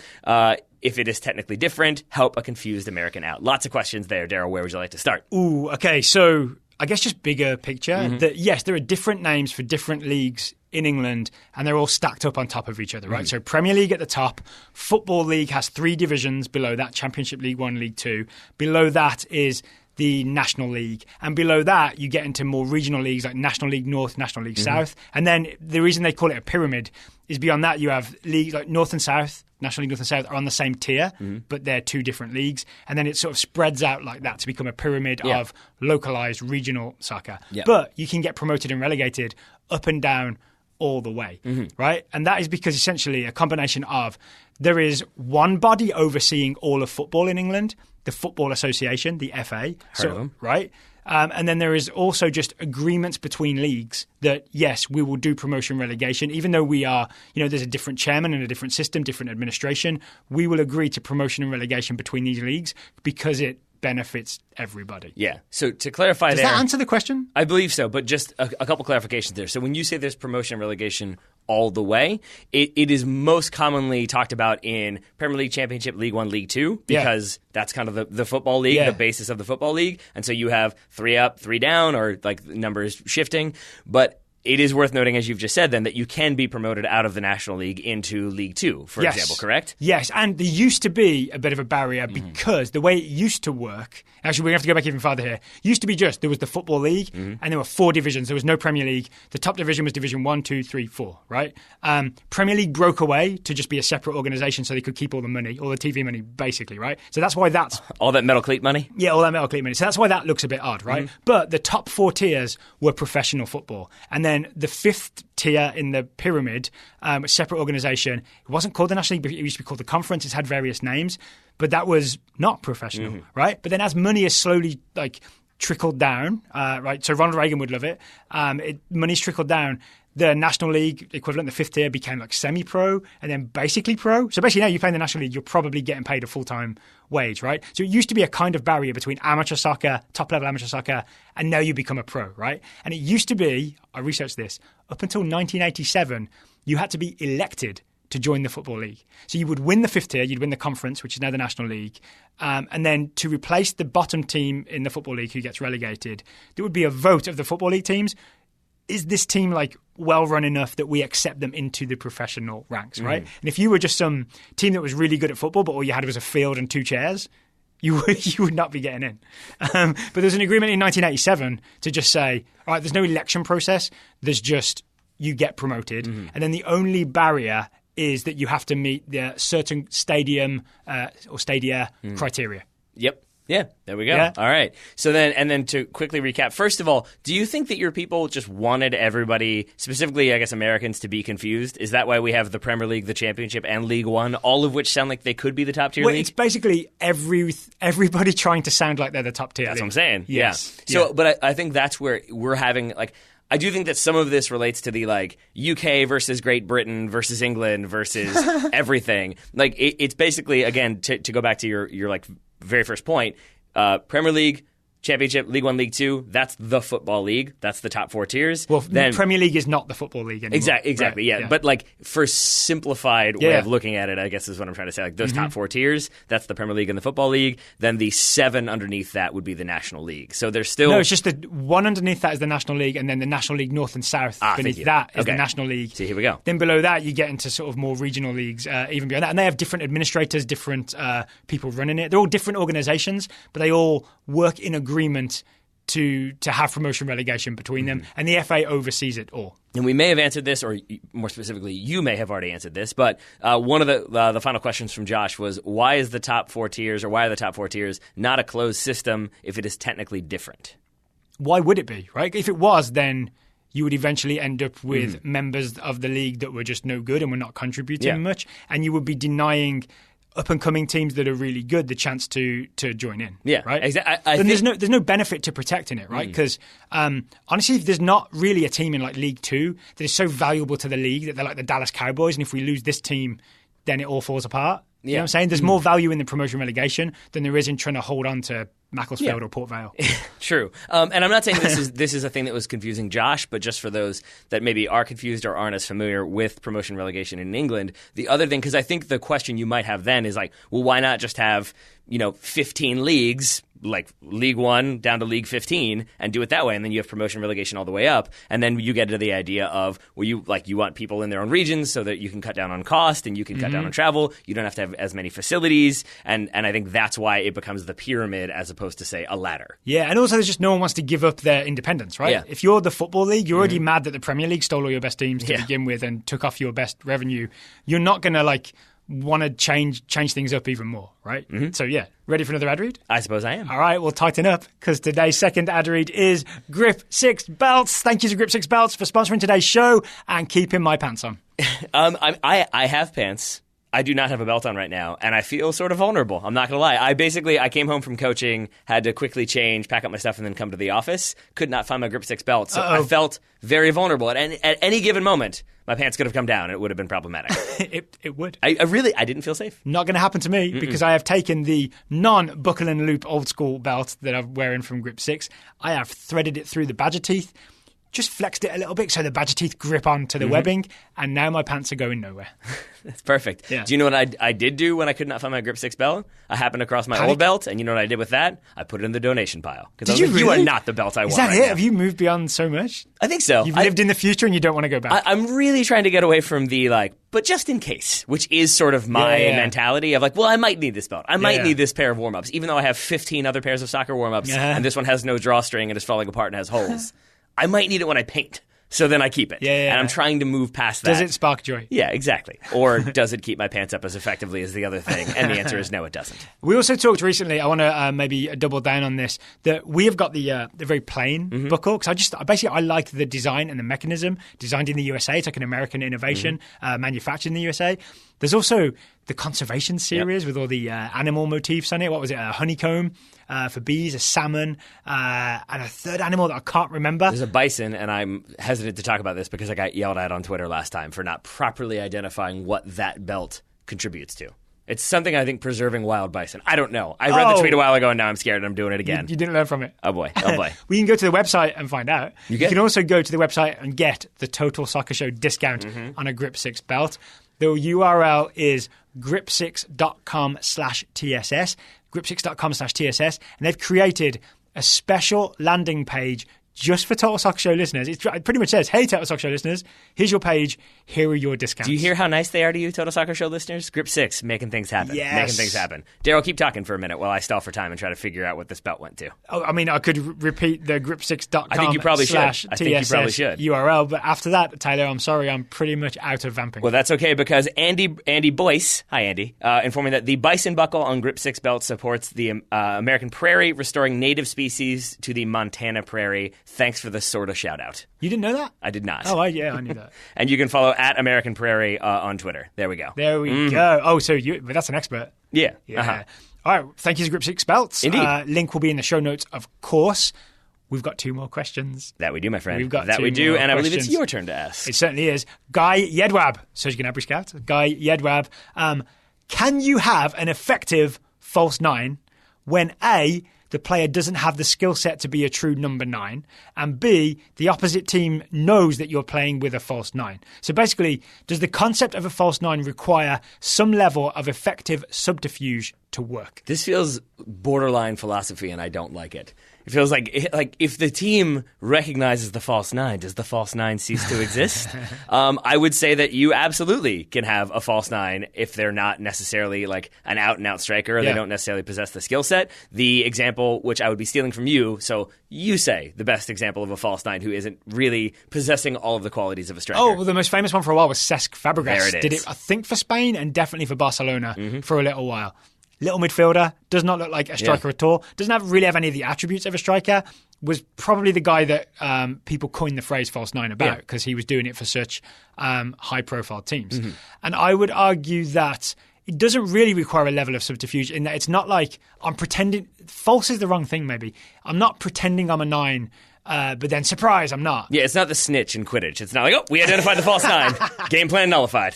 if it is technically different, help a confused American out? Lots of questions there. Daryl, where would you like to start? Ooh, okay. So I guess just bigger picture, that yes, there are different names for different leagues in England, and they're all stacked up on top of each other, right? So Premier League at the top, Football League has 3 divisions below that, Championship, League 1, League 2. Below that is the National League. And below that, you get into more regional leagues like National League North, National League South. And then the reason they call it a pyramid is beyond that, you have leagues like North and South. National League North and South are on the same tier, but they're 2 different leagues. And then it sort of spreads out like that to become a pyramid of localized regional soccer. But you can get promoted and relegated up and down all the way, right? And that is because essentially a combination of there is one body overseeing all of football in England, the Football Association, the FA. Heard of them. Right? And then there is also just agreements between leagues that, yes, we will do promotion relegation, even though we are, there's a different chairman and a different system, different administration. We will agree to promotion and relegation between these leagues because it benefits everybody. Yeah. So to clarify Does that answer the question? I believe so, but just a couple clarifications there. So when you say there's promotion and relegation all the way, it is most commonly talked about in Premier League, Championship, League 1, League 2, because that's kind of the football league, the basis of the football league. And so you have 3 up, 3 down, or like numbers shifting. But it is worth noting, as you've just said, then, that you can be promoted out of the National League into League 2, for example, correct? Yes, and there used to be a bit of a barrier because the way it used to work, actually we're going to have to go back even farther here, used to be there was the Football League and there were 4 divisions. There was no Premier League. The top division was Division 1, 2, 3, 4, right? Premier League broke away to just be a separate organisation so they could keep all the money, all the TV money, basically, right? So that's why that's... all that metal cleat money? Yeah, all that metal cleat money. So that's why that looks a bit odd, right? But the top 4 tiers were professional football. And then the 5th tier in the pyramid, a separate organisation. It wasn't called the National League, but it used to be called the Conference. It's had various names, but that was not professional, right? But then as money has slowly trickled down, right? So Ronald Reagan would love it. Money's trickled down. The National League equivalent, the 5th tier, became like semi-pro and then basically pro. So basically now you play in the National League, you're probably getting paid a full-time wage, right? So it used to be a kind of barrier between amateur soccer, top-level amateur soccer, and now you become a pro, right? And it used to be, I researched this, up until 1987, you had to be elected to join the Football League. So you would win the 5th tier, you'd win the Conference, which is now the National League, and then to replace the bottom team in the Football League who gets relegated, there would be a vote of the Football League teams. Is this team well run enough that we accept them into the professional ranks, right? And if you were just some team that was really good at football, but all you had was a field and 2 chairs, you would not be getting in. But there's an agreement in 1987 to just say, all right, there's no election process. There's just you get promoted, and then the only barrier is that you have to meet the certain stadium or stadia criteria. Yep. Yeah, there we go. Yeah. All right. So then to quickly recap, first of all, do you think that your people just wanted everybody, specifically, I guess, Americans, to be confused? Is that why we have the Premier League, the Championship, and League 1, all of which sound like they could be the top tier league? It's basically everybody trying to sound like they're the top tier That's league. what I'm saying. Yes. Yeah. So, but I think that's where we're having, I do think that some of this relates to the UK versus Great Britain versus England versus everything. It's basically, again, to go back to your very first point, Premier League, Championship, League 1, League 2, that's the football league. That's the top 4 tiers. Well, then, Premier League is not the football league anymore. Exactly, right? yeah. But for simplified way of looking at it, I guess is what I'm trying to say. Those top 4 tiers, that's the Premier League and the football league. Then the 7 underneath that would be the National League. So there's still... No, it's just the one underneath that is the National League, and then the National League North and South beneath that is the National League. So here we go. Then below that, you get into sort of more regional leagues, even beyond that. And they have different administrators, different people running it. They're all different organizations, but they all work in agreement to have promotion relegation between them, and the FA oversees it all. And we may have answered this, or more specifically, you may have already answered this, but one of the final questions from Josh was, why are the top 4 tiers not a closed system if it is technically different? Why would it be, right? If it was, then you would eventually end up with members of the league that were just no good and were not contributing much, and you would be denying up-and-coming teams that are really good the chance to join in. Yeah, right. Exactly. There's no benefit to protecting it, right? Because honestly, there's not really a team in League 2 that is so valuable to the league that they're like the Dallas Cowboys, and if we lose this team, then it all falls apart. You know what I'm saying? There's more value in the promotion relegation than there is in trying to hold on to Macclesfield or Port Vale. True. And I'm not saying this is a thing that was confusing Josh, but just for those that maybe are confused or aren't as familiar with promotion relegation in England, the other thing, because I think the question you might have then is like, well, why not just have 15 leagues, like League 1 down to League 15, and do it that way, and then you have promotion relegation all the way up, and then you get to the idea of, well, you want people in their own regions so that you can cut down on cost and you can cut down on travel. You don't have to have as many facilities, and I think that's why it becomes the pyramid as opposed to, say, a ladder. Yeah, and also there's just no one wants to give up their independence, right? Yeah. If you're the Football League, you're already mad that the Premier League stole all your best teams to begin with and took off your best revenue. You're not going to want to change things up even more, right? So yeah, ready for another ad read? I suppose I am. All right, we'll tighten up because today's second ad read is Grip 6 Belts. Thank you to Grip 6 Belts for sponsoring today's show and keeping my pants on. I have pants. I do not have a belt on right now, and I feel sort of vulnerable. I'm not going to lie. I came home from coaching, had to quickly change, pack up my stuff, and then come to the office. Could not find my Grip 6 belt, so I felt very vulnerable. At any given moment, my pants could have come down. It would have been problematic. It would. I didn't feel safe. Not going to happen to me because I have taken the non-buckle and loop old school belt that I'm wearing from Grip 6. I have threaded it through the badger teeth, just flexed it a little bit so the badger teeth grip onto the webbing, and now my pants are going nowhere. That's perfect. Yeah. Do you know what I did do when I could not find my Grip 6 belt? I happened across my old belt, and you know what I did with that? I put it in the donation pile. Did you really? You are not the belt I want. Is that right it? now. Have you moved beyond so much? I think so. You've lived in the future and you don't want to go back. I'm really trying to get away from the but just in case, which is sort of my mentality of I might need this belt. I might need this pair of warm-ups, even though I have 15 other pairs of soccer warm-ups, and this one has no drawstring and is falling apart and has holes. I might need it when I paint. So then I keep it. And I'm trying to move past that. Does it spark joy? Yeah, exactly. Or does it keep my pants up as effectively as the other thing? And the answer is no, it doesn't. We also talked recently, I want to maybe double down on this, that we have got the very plain buckle. Because I liked the design and the mechanism. Designed in the USA. It's like an American innovation, manufactured in the USA. There's also the conservation series with all the animal motifs on it. What was it? A honeycomb for bees, a salmon, and a third animal that I can't remember. There's a bison, and I'm hesitant to talk about this because I got yelled at on Twitter last time for not properly identifying what that belt contributes to. It's something I think preserving wild bison. I don't know. I read the tweet a while ago, and now I'm scared, and I'm doing it again. You didn't learn from it. Oh, boy. Oh, boy. We can go to the website and find out. You can also go to the website and get the Total Soccer Show discount on a Grip 6 belt. The URL is grip6.com/TSS, grip6.com/TSS, and they've created a special landing page just for Total Soccer Show listeners. It pretty much says, hey, Total Soccer Show listeners, here's your page. Here are your discounts. Do you hear how nice they are to you, Total Soccer Show listeners? Grip 6, making things happen. Yes. Making things happen. Daryl, keep talking for a minute while I stall for time and try to figure out what this belt went to. Oh, I mean, I could repeat the grip6.com I think you probably should. /TSS URL, but after that, Tyler, I'm sorry, I'm pretty much out of vamping. Well, that's okay because Andy Boyce, hi Andy, informing that the bison buckle on Grip 6 belt supports the American prairie, restoring native species to the Montana prairie. Thanks for the sort of shout out. You didn't know that? I did not. Oh, I knew that. And you can follow at American Prairie on Twitter. There we go. There we go. Oh, so but that's an expert. Yeah. All right. Thank you to Grip 6 Belts. Indeed. Link will be in the show notes, of course. We've got two more questions. That we do, my friend. We've got that two we do, more and questions. I believe it's your turn to ask. It certainly is. Guy Yedwab, Surgeon Abri Scout. Guy Yedwab. Can you have an effective false nine when A, the player doesn't have the skill set to be a true number 9, and B, the opposite team knows that you're playing with a false 9? So basically, does the concept of a false 9 require some level of effective subterfuge to work? This feels borderline philosophy, and I don't like it. It feels like if the team recognizes the false 9, does the false 9 cease to exist? I would say that you absolutely can have a false 9 if they're not necessarily like an out-and-out striker or they don't necessarily possess the skill set. The example, which I would be stealing from you, so you say the best example of a false 9 who isn't really possessing all of the qualities of a striker. Oh, well, the most famous one for a while was Cesc Fabregas. There it is. Did it, I think, for Spain and definitely for Barcelona for a little while. Little midfielder, does not look like a striker at all, doesn't really have any of the attributes of a striker, was probably the guy that people coined the phrase false 9 about because he was doing it for such high-profile teams. And I would argue that it doesn't really require a level of subterfuge in that it's not like I'm pretending. False is the wrong thing, maybe. I'm not pretending I'm a 9, but then, surprise, I'm not. Yeah, it's not the snitch in Quidditch. It's not like, oh, we identified the false 9. Game plan nullified.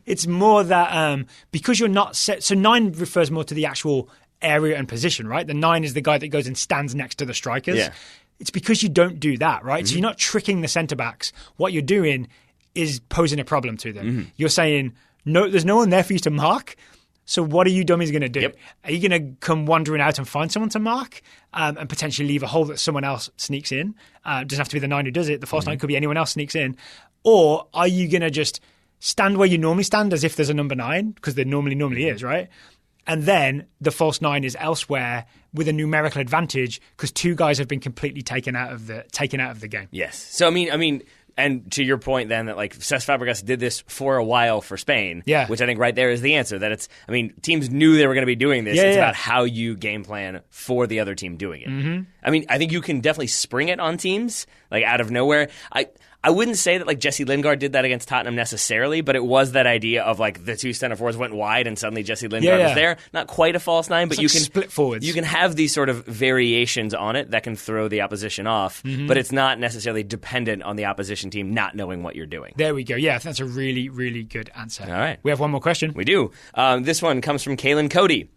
It's more that because you're not set. So 9 refers more to the actual area and position, right? The 9 is the guy that goes and stands next to the strikers. Yeah. It's because you don't do that, right? So you're not tricking the centre backs. What you're doing is posing a problem to them. You're saying, no, there's no one there for you to mark. So what are you dummies going to do? Yep. Are you going to come wandering out and find someone to mark and potentially leave a hole that someone else sneaks in? It doesn't have to be the 9 who does it. The false 9 could be anyone else sneaks in. Or are you going to just stand where you normally stand as if there's a number 9? Because there normally is, right? And then the false 9 is elsewhere with a numerical advantage because 2 guys have been completely taken out of the game. Yes. So I mean, and to your point then that like Cesc Fabregas did this for a while for Spain, which I think right there is the answer. That it's, I mean, teams knew they were going to be doing this. It's about how you game plan for the other team doing it. I mean, I think you can definitely spring it on teams like out of nowhere. I wouldn't say that like Jesse Lingard did that against Tottenham necessarily, but it was that idea of like the 2 center forwards went wide and suddenly Jesse Lingard was there. Not quite a false 9, but it's you like can split forwards. You can have these sort of variations on it that can throw the opposition off, but it's not necessarily dependent on the opposition team not knowing what you're doing. There we go. Yeah, I think that's a really, really good answer. All right. We have one more question. We do. This one comes from Kaylin Cody.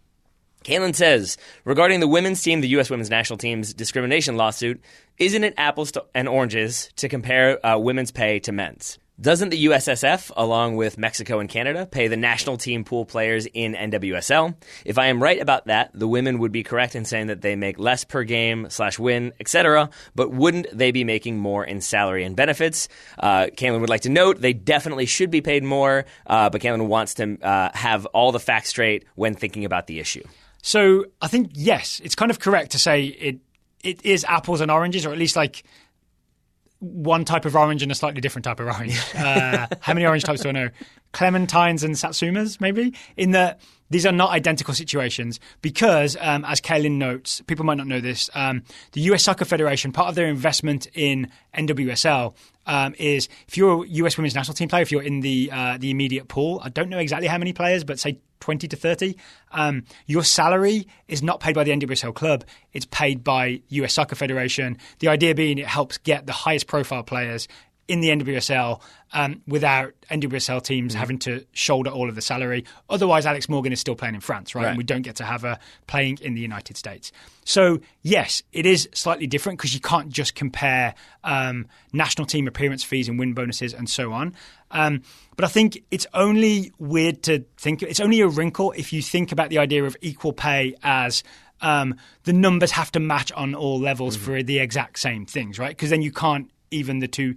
Kaylin says, regarding the women's team, the U.S. women's national team's discrimination lawsuit, isn't it apples and oranges to compare women's pay to men's? Doesn't the USSF, along with Mexico and Canada, pay the national team pool players in NWSL? If I am right about that, the women would be correct in saying that they make less per game /win, etc., but wouldn't they be making more in salary and benefits? Kaylin would like to note they definitely should be paid more, but Kaylin wants to have all the facts straight when thinking about the issue. So I think, yes, it's kind of correct to say it is apples and oranges, or at least like one type of orange and a slightly different type of orange. How many orange types do I know? Clementines and Satsumas, maybe? In that these are not identical situations because, as Kaylin notes, people might not know this, the US Soccer Federation, part of their investment in NWSL is if you're a US women's national team player, if you're in the immediate pool, I don't know exactly how many players, but say 20 to 30, your salary is not paid by the NWSL club. It's paid by US Soccer Federation. The idea being it helps get the highest profile players in the NWSL without NWSL teams having to shoulder all of the salary. Otherwise, Alex Morgan is still playing in France, right? And we don't get to have her playing in the United States. So, yes, it is slightly different because you can't just compare national team appearance fees and win bonuses and so on. But I think it's only weird to think, it's only a wrinkle if you think about the idea of equal pay as the numbers have to match on all levels for the exact same things, right? Because then you can't even the two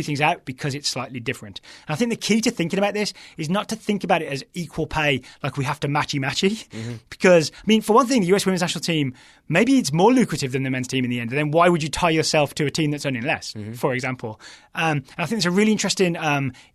things out because it's slightly different. And I think the key to thinking about this is not to think about it as equal pay, like we have to matchy because, I mean, for one thing, the US women's national team, maybe it's more lucrative than the men's team in the end. And then why would you tie yourself to a team that's earning less, for example? And I think there's a really interesting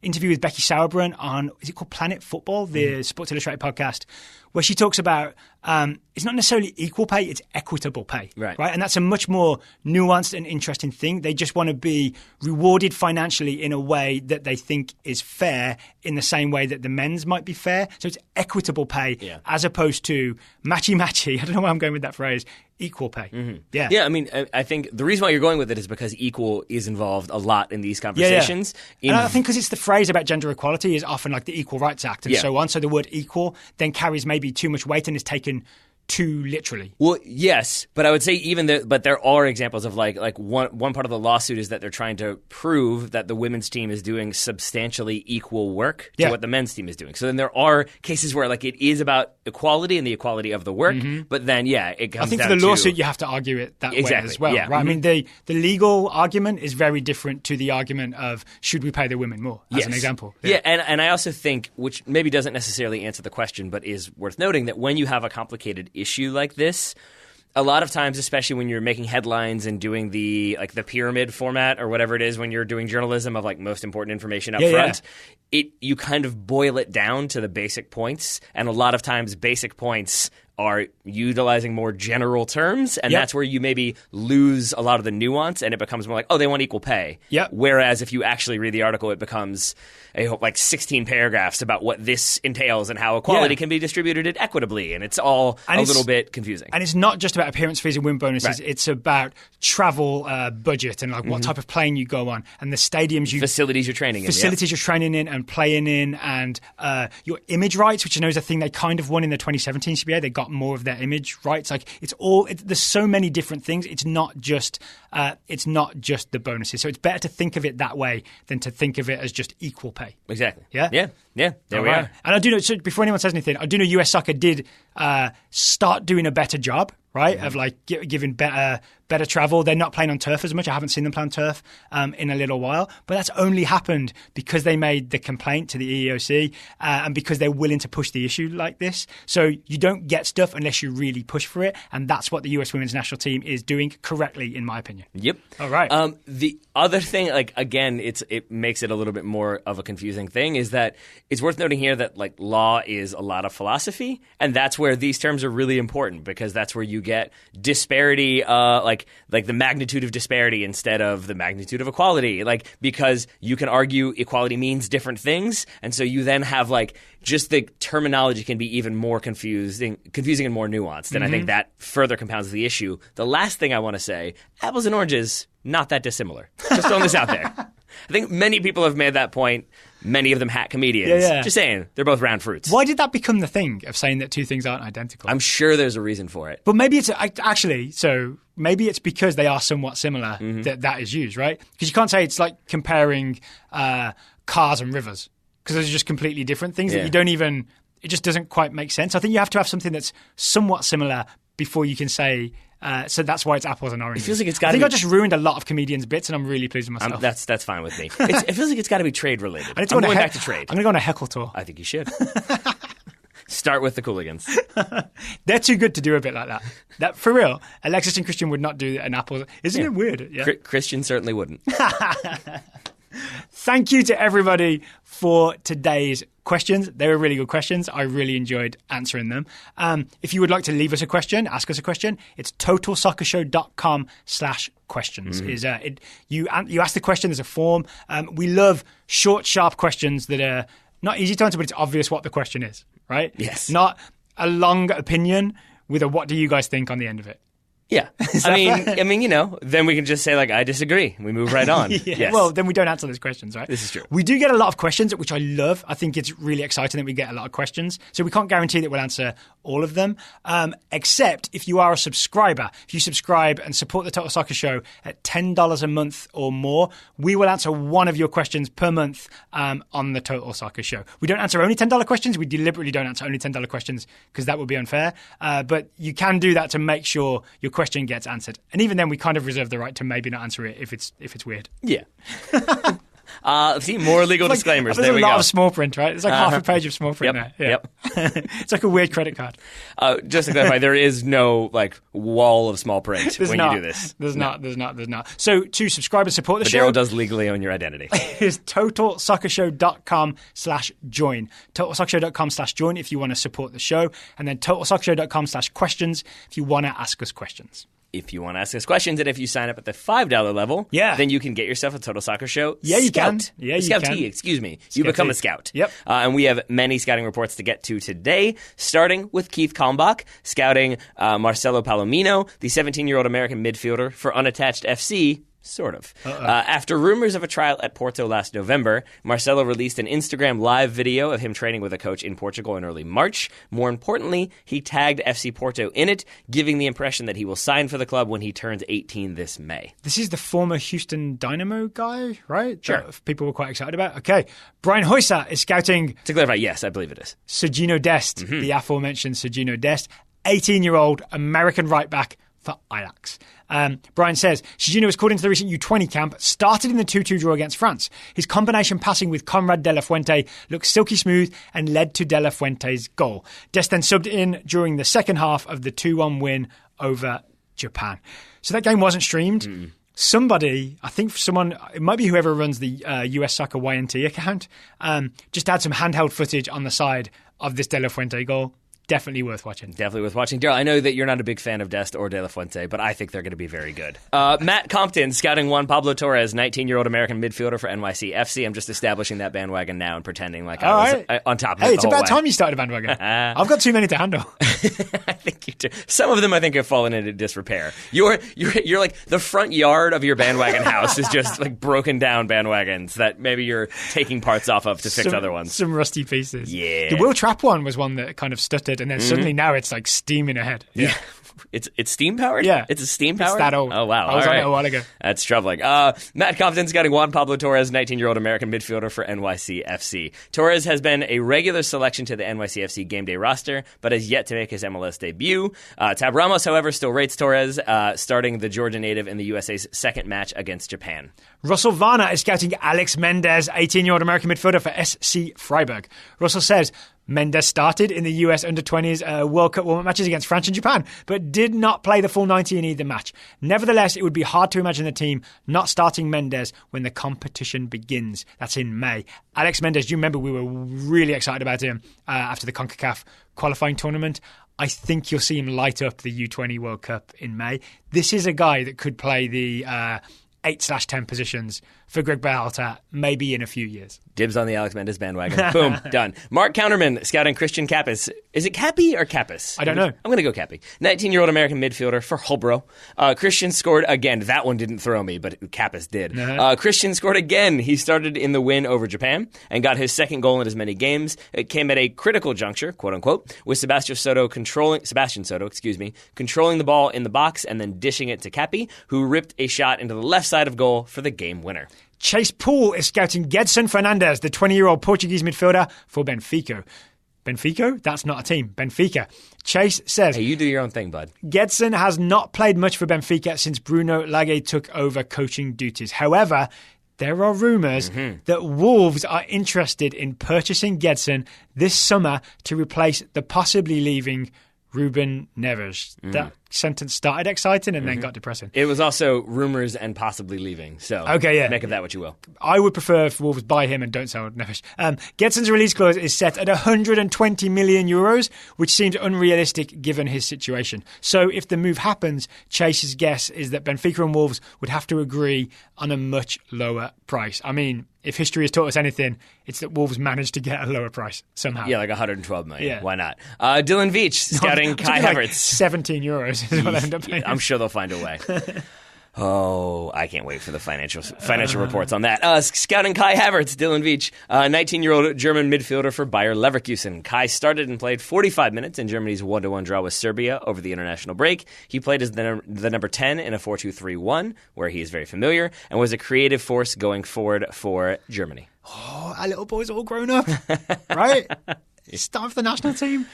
interview with Becky Sauerbrunn on, is it called Planet Football, the Sports Illustrated podcast, where she talks about it's not necessarily equal pay, it's equitable pay. Right? And that's a much more nuanced and interesting thing. They just want to be rewarded financially in a way that they think is fair in the same way that the men's might be fair. So it's equitable pay as opposed to matchy. I don't know why I'm going with that phrase. Equal pay. Yeah, I mean, I think the reason why you're going with it is because equal is involved a lot in these conversations. And I think because it's the phrase about gender equality is often like the Equal Rights Act and so on. So the word equal then carries maybe too much weight and is taken too literally. Well, yes, but I would say but there are examples of like one part of the lawsuit is that they're trying to prove that the women's team is doing substantially equal work to what the men's team is doing. So then there are cases where like it is about equality and the equality of the work, but then it comes down to... I think for the lawsuit you have to argue it that way as well, right? I mean, the legal argument is very different to the argument of should we pay the women more, as an example. And I also think, which maybe doesn't necessarily answer the question, but is worth noting, that when you have a complicated issue like this, a lot of times, especially when you're making headlines and doing the pyramid format or whatever it is when you're doing journalism of like most important information up front, you kind of boil it down to the basic points, and a lot of times basic points are utilizing more general terms, and that's where you maybe lose a lot of the nuance, and it becomes more like, oh, they want equal pay. Whereas if you actually read the article, it becomes like 16 paragraphs about what this entails and how equality can be distributed equitably, and it's all a little bit confusing. And it's not just about appearance fees and win bonuses. Right. It's about travel budget and like what type of plane you go on and the stadiums facilities you're training you're training in and playing in, and your image rights, which I know is a thing they kind of won in the 2017 CBA. They got more of their image rights. Like there's so many different things. It's not just the bonuses. So it's better to think of it that way than to think of it as just equal pay. Exactly. Yeah. There we are. And I do know. So before anyone says anything, I do know US Soccer did start doing a better job, right? Of like giving better travel. They're not playing on turf as much. I haven't seen them play on turf in a little while, but that's only happened because they made the complaint to the EEOC and because they're willing to push the issue like this. So you don't get stuff unless you really push for it, and that's what the US Women's National Team is doing correctly, in my opinion. Yep. All right. The other thing, like again, it makes it a little bit more of a confusing thing, is that it's worth noting here that like law is a lot of philosophy, and that's where these terms are really important, because that's where you get disparity, like the magnitude of disparity instead of the magnitude of equality, like because you can argue equality means different things, and so you then have like just the terminology can be even more confusing and more nuanced, and I think that further compounds the issue. The last thing I want to say, apples and oranges, not that dissimilar. Just throwing this out there. I think many people have made that point. Many of them hat comedians. Just saying, they're both round fruits. Why did that become the thing of saying that two things aren't identical? I'm sure there's a reason for it. But maybe it's maybe it's because they are somewhat similar that is used, right? Because you can't say it's like comparing cars and rivers, because those are just completely different things that you don't even. It just doesn't quite make sense. I think you have to have something that's somewhat similar before you can say. So that's why it's apples and oranges. It feels like it's got. I think I just ruined a lot of comedians' bits, and I'm really pleased with myself. That's fine with me. It feels like it's got to be trade related. I'm going back to trade. I'm going to go on a heckle tour. I think you should. Start with the Cooligans. They're too good to do a bit like that. That for real. Alexis and Christian would not do an apple. Isn't it weird? Yeah. Christian certainly wouldn't. Thank you to everybody for today's questions. They were really good questions. I really enjoyed answering them. If you would like to leave us a question, ask us a question, it's totalsoccershow.com/questions. You ask the question, there's a form. We love short, sharp questions that are not easy to answer, but it's obvious what the question is, right? Yes. Not a long opinion with a what do you guys think on the end of it. Yeah. I mean, then we can just say, like, I disagree. We move right on. Yes. Well, then we don't answer those questions, right? This is true. We do get a lot of questions, which I love. I think it's really exciting that we get a lot of questions. So we can't guarantee that we'll answer all of them, except if you are a subscriber. If you subscribe and support the Total Soccer Show at $10 a month or more, we will answer one of your questions per month on the Total Soccer Show. We don't answer only $10 questions. We deliberately don't answer only $10 questions because that would be unfair. But you can do that to make sure your question gets answered, and even then we kind of reserve the right to maybe not answer it if it's weird. Yeah. See, more legal disclaimers. There's there we a lot go. of small print, right? There's like half a page of small print there. Yeah. Yep. It's like a weird credit card. Just to clarify, there is no like wall of small print you do this. There's not. So to subscribe and support the show, Daryl does legally own your identity. Is totalsoccershow.com/join. Totalsoccershow.com/join if you want to support the show, and then totalsoccershow.com/questions if you want to ask us questions. If you want to ask us questions, and if you sign up at the $5 level, then you can get yourself a Total Soccer Show Scout. Scout T, excuse me. You become a Scout. Yep. And we have many scouting reports to get to today, starting with Keith Kalmbach, scouting Marcelo Palomino, the 17-year-old American midfielder for Unattached FC. Sort of. After rumors of a trial at Porto last November, Marcelo released an Instagram live video of him training with a coach in Portugal in early March. More importantly, he tagged FC Porto in it, giving the impression that he will sign for the club when he turns 18 this May. This is the former Houston Dynamo guy, right? Sure. That people were quite excited about. Okay. Brian Hoysa is scouting... To clarify, yes, I believe it is. Sergino Dest, the aforementioned Sergino Dest, 18-year-old American right-back for Ajax. Brian says, Sergino was called into the recent U20 camp, started in the 2-2 draw against France. His combination passing with Conrad De La Fuente looked silky smooth and led to De La Fuente's goal. Dest then subbed in during the second half of the 2-1 win over Japan. So that game wasn't streamed. Somebody, I think someone, it might be whoever runs the USWNT account, just had some handheld footage on the side of this De La Fuente goal. definitely worth watching. Definitely worth watching. Daryl, I know that you're not a big fan of Dest or De La Fuente, but I think they're going to be very good. Matt Compton scouting Juan Pablo Torres, 19-year-old American midfielder for NYCFC. I'm just establishing that bandwagon now and pretending like I was on top of it. Hey, it's about time you started a bandwagon. I've got too many to handle. I think you do. Some of them I think have fallen into disrepair. You're like the front yard of your bandwagon house is just like broken down bandwagons that maybe you're taking parts off of to fix other ones. Some rusty pieces. Yeah. The Will Trapp one was one that kind of stuttered, and then suddenly now it's like steaming ahead. Yeah. It's steam powered? Yeah. It's a steam powered? It's that old. Oh, wow. I was All on right. it a while ago. That's troubling. Matt Compton scouting Juan Pablo Torres, 19-year-old American midfielder for NYCFC. Torres has been a regular selection to the NYCFC game day roster, but has yet to make his MLS debut. Tab Ramos, however, still rates Torres, starting the Georgia native in the USA's second match against Japan. Russell Varner is scouting Alex Mendez, 18-year-old American midfielder for SC Freiburg. Russell says Mendez started in the US Under-20s World Cup warm-up matches against France and Japan, but did not play the full 90 in either match. Nevertheless, it would be hard to imagine the team not starting Mendez when the competition begins. That's in May. Alex Mendez, do you remember we were really excited about him after the CONCACAF qualifying tournament? I think you'll see him light up the U20 World Cup in May. This is a guy that could play the 8/10 positions for Greg Berhalter maybe in a few years. Dibs on the Alex Mendez bandwagon. Boom, done. Mark Counterman scouting Christian Kappas. Is it Cappy or Kappas? I don't know. I'm going to go Cappy. 19-year-old American midfielder for Holbro. Christian scored again. That one didn't throw me, but Kappas did. Christian scored again. He started in the win over Japan and got his second goal in as many games. It came at a critical juncture, quote unquote, with Sebastian Soto controlling the ball in the box and then dishing it to Cappy, who ripped a shot into the left side of goal for the game winner. Chase Poole is scouting Gedson Fernandes, the 20-year-old Portuguese midfielder for Benfica. Benfica? That's not a team. Benfica. Chase says... Hey, you do your own thing, bud. Gedson has not played much for Benfica since Bruno Lage took over coaching duties. However, there are rumours that Wolves are interested in purchasing Gedson this summer to replace the possibly leaving Ruben Neves. That sentence started exciting and then got depressing. It was also rumors and possibly leaving. So make of that what you will. I would prefer if Wolves buy him and don't sell Neves. Gedson's release clause is set at 120 million euros, which seems unrealistic given his situation. So if the move happens, Chase's guess is that Benfica and Wolves would have to agree on a much lower price. I mean, if history has taught us anything, it's that Wolves managed to get a lower price somehow. Yeah, like 112 million. Yeah. Why not? Dylan Veach scouting Kai Havertz. Like 17 euros is what I end up paying. I'm sure they'll find a way. Oh, I can't wait for the financial reports on that. Scouting Kai Havertz, Dylan Veach, 19-year-old German midfielder for Bayer Leverkusen. Kai started and played 45 minutes in Germany's 1-1 draw with Serbia over the international break. He played as the number 10 in a 4-2-3-1, where he is very familiar, and was a creative force going forward for Germany. Oh, our little boy's all grown up, right? Start for the national team.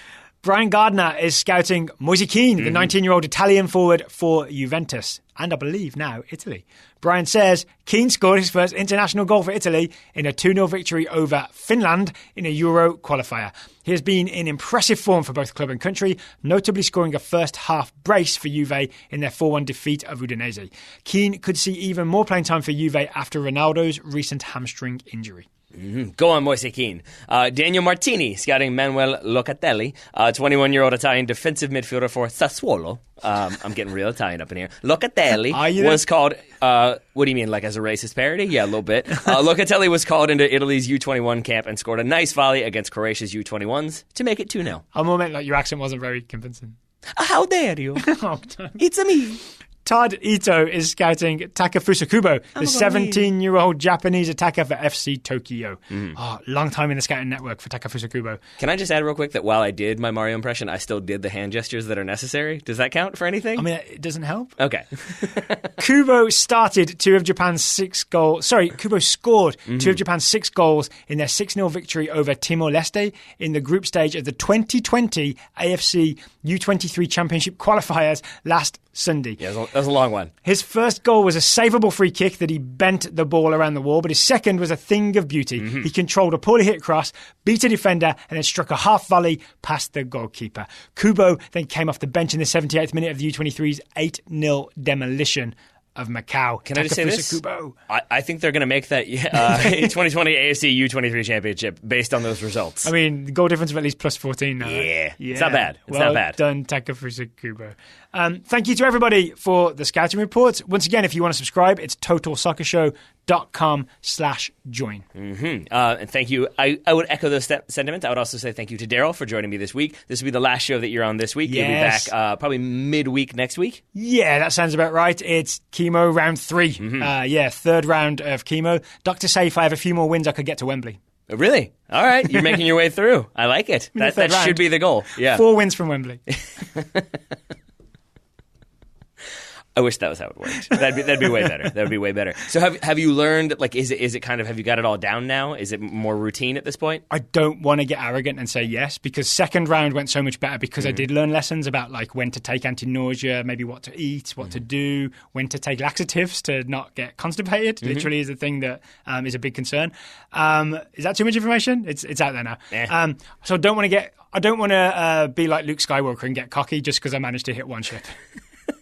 Brian Gardner is scouting Moise Kean, the 19-year-old Italian forward for Juventus, and I believe now Italy. Brian says Kean scored his first international goal for Italy in a 2-0 victory over Finland in a Euro qualifier. He has been in impressive form for both club and country, notably scoring a first-half brace for Juve in their 4-1 defeat of Udinese. Kean could see even more playing time for Juve after Ronaldo's recent hamstring injury. Go on, Moise Kean. Daniel Martini scouting Manuel Locatelli, 21-year-old Italian defensive midfielder for Sassuolo. I'm getting real Italian up in here. Locatelli was called... what do you mean, like as a racist parody? Yeah, a little bit. Locatelli was called into Italy's U21 camp and scored a nice volley against Croatia's U21s to make it 2-0. A moment like your accent wasn't very convincing. How dare you? It's me. Todd Ito is scouting Takefusa Kubo, the 17-year-old Japanese attacker for FC Tokyo. Long time in the scouting network for Takefusa Kubo. Can I just add real quick that while I did my Mario impression, I still did the hand gestures that are necessary? Does that count for anything? I mean, it doesn't help. Okay. Kubo started Kubo scored 2 of Japan's 6 goals in their 6-0 victory over Timor-Leste in the group stage of the 2020 AFC U23 Championship qualifiers last Sunday. Yeah, that was a long one. His first goal was a savable free kick that he bent the ball around the wall, but his second was a thing of beauty. He controlled a poorly hit cross, beat a defender, and then struck a half volley past the goalkeeper. Kubo then came off the bench in the 78th minute of the U23's 8-0 demolition of Macau. Can I just say this? Kubo. I think they're going to make that 2020 AFC U23 championship based on those results. I mean, the goal difference of at least plus 14 now. Yeah. It's not bad. It's well not bad. Done, Takafusa Kubo. Thank you to everybody for the scouting reports. Once again, if you want to subscribe, it's totalsoccershow.com/join. And thank you. I would echo those sentiments. I would also say thank you to Daryl for joining me this week. This will be the last show that you're on this week. You'll be back probably midweek next week. Yeah, that sounds about right. It's chemo round 3. Third round of chemo. Doctors say if I have a few more wins, I could get to Wembley. Really? All right. You're making your way through. I like it. That should be the goal. Yeah. 4 wins from Wembley. I wish that was how it worked. That'd be way better. That would be way better. So have you learned, like, is it kind of, have you got it all down now? Is it more routine at this point? I don't want to get arrogant and say yes, because second round went so much better because I did learn lessons about like when to take anti-nausea, maybe what to eat, what to do, when to take laxatives to not get constipated. Literally is a thing that is a big concern. Is that too much information? It's out there now. So I don't want to be like Luke Skywalker and get cocky just because I managed to hit one ship.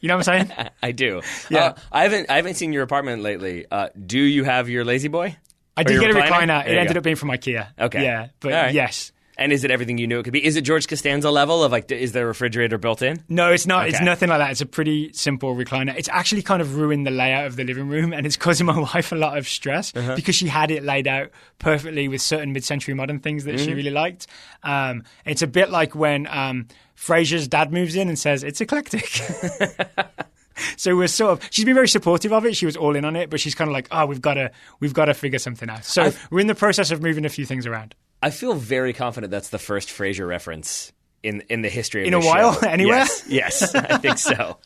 You know what I'm saying? I do. Yeah. I haven't seen your apartment lately. Do you have your lazy boy? I did get a recliner. It ended up being from IKEA. Okay. Yeah, but right. Yes. And is it everything you knew it could be? Is it George Costanza level of like, is there a refrigerator built in? No, it's not. Okay. It's nothing like that. It's a pretty simple recliner. It's actually kind of ruined the layout of the living room, and it's causing my wife a lot of stress because she had it laid out perfectly with certain mid-century modern things that she really liked. It's a bit like when Frasier's dad moves in and says, it's eclectic. So she's been very supportive of it. She was all in on it, but she's kind of like, we've got to figure something out. So we're in the process of moving a few things around. I feel very confident that's the first Frasier reference in the history of the show. In a while? Anywhere? Yes, I think so.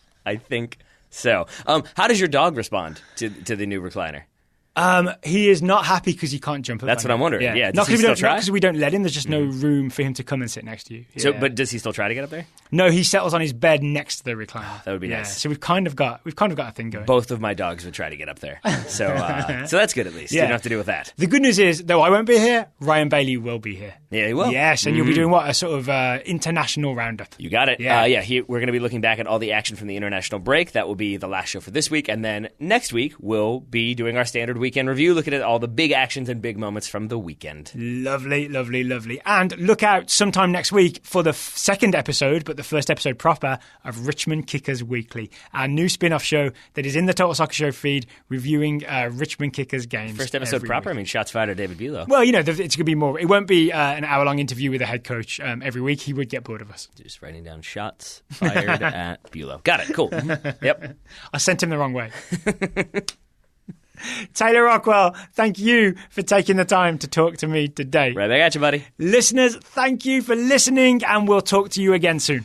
How does your dog respond to the new recliner? He is not happy because he can't jump up. That's what I'm wondering. Yeah. Not because we don't let him. There's just no room for him to come and sit next to you. Yeah. So, but does he still try to get up there? No, he settles on his bed next to the recliner. That would be nice. So we've kind of got a thing going. Both of my dogs would try to get up there. So that's good at least. You don't have to deal with that. The good news is, though I won't be here, Ryan Bailey will be here. Yeah, he will. Yes, and you'll be doing a sort of international roundup. You got it. Yeah. We're going to be looking back at all the action from the international break. That will be the last show for this week. And then next week, we'll be doing our standard weekend review, looking at all the big actions and big moments from the weekend. Lovely, lovely, lovely. And look out sometime next week for the second episode, but the first episode proper, of Richmond Kickers Weekly, our new spin-off show that is in the Total Soccer Show feed, reviewing Richmond Kickers games. First episode proper? Week. I mean, shots fired at David Bulow. Well, it's going to be more. It won't be an hour-long interview with a head coach every week. He would get bored of us. Just writing down shots fired at Bulow. Got it. Cool. Yep. I sent him the wrong way. Taylor Rockwell, thank you for taking the time to talk to me today. Right back at you, buddy. Listeners, thank you for listening, and we'll talk to you again soon.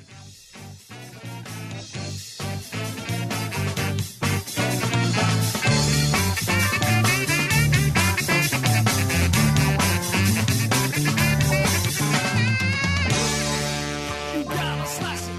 You gotta slice it.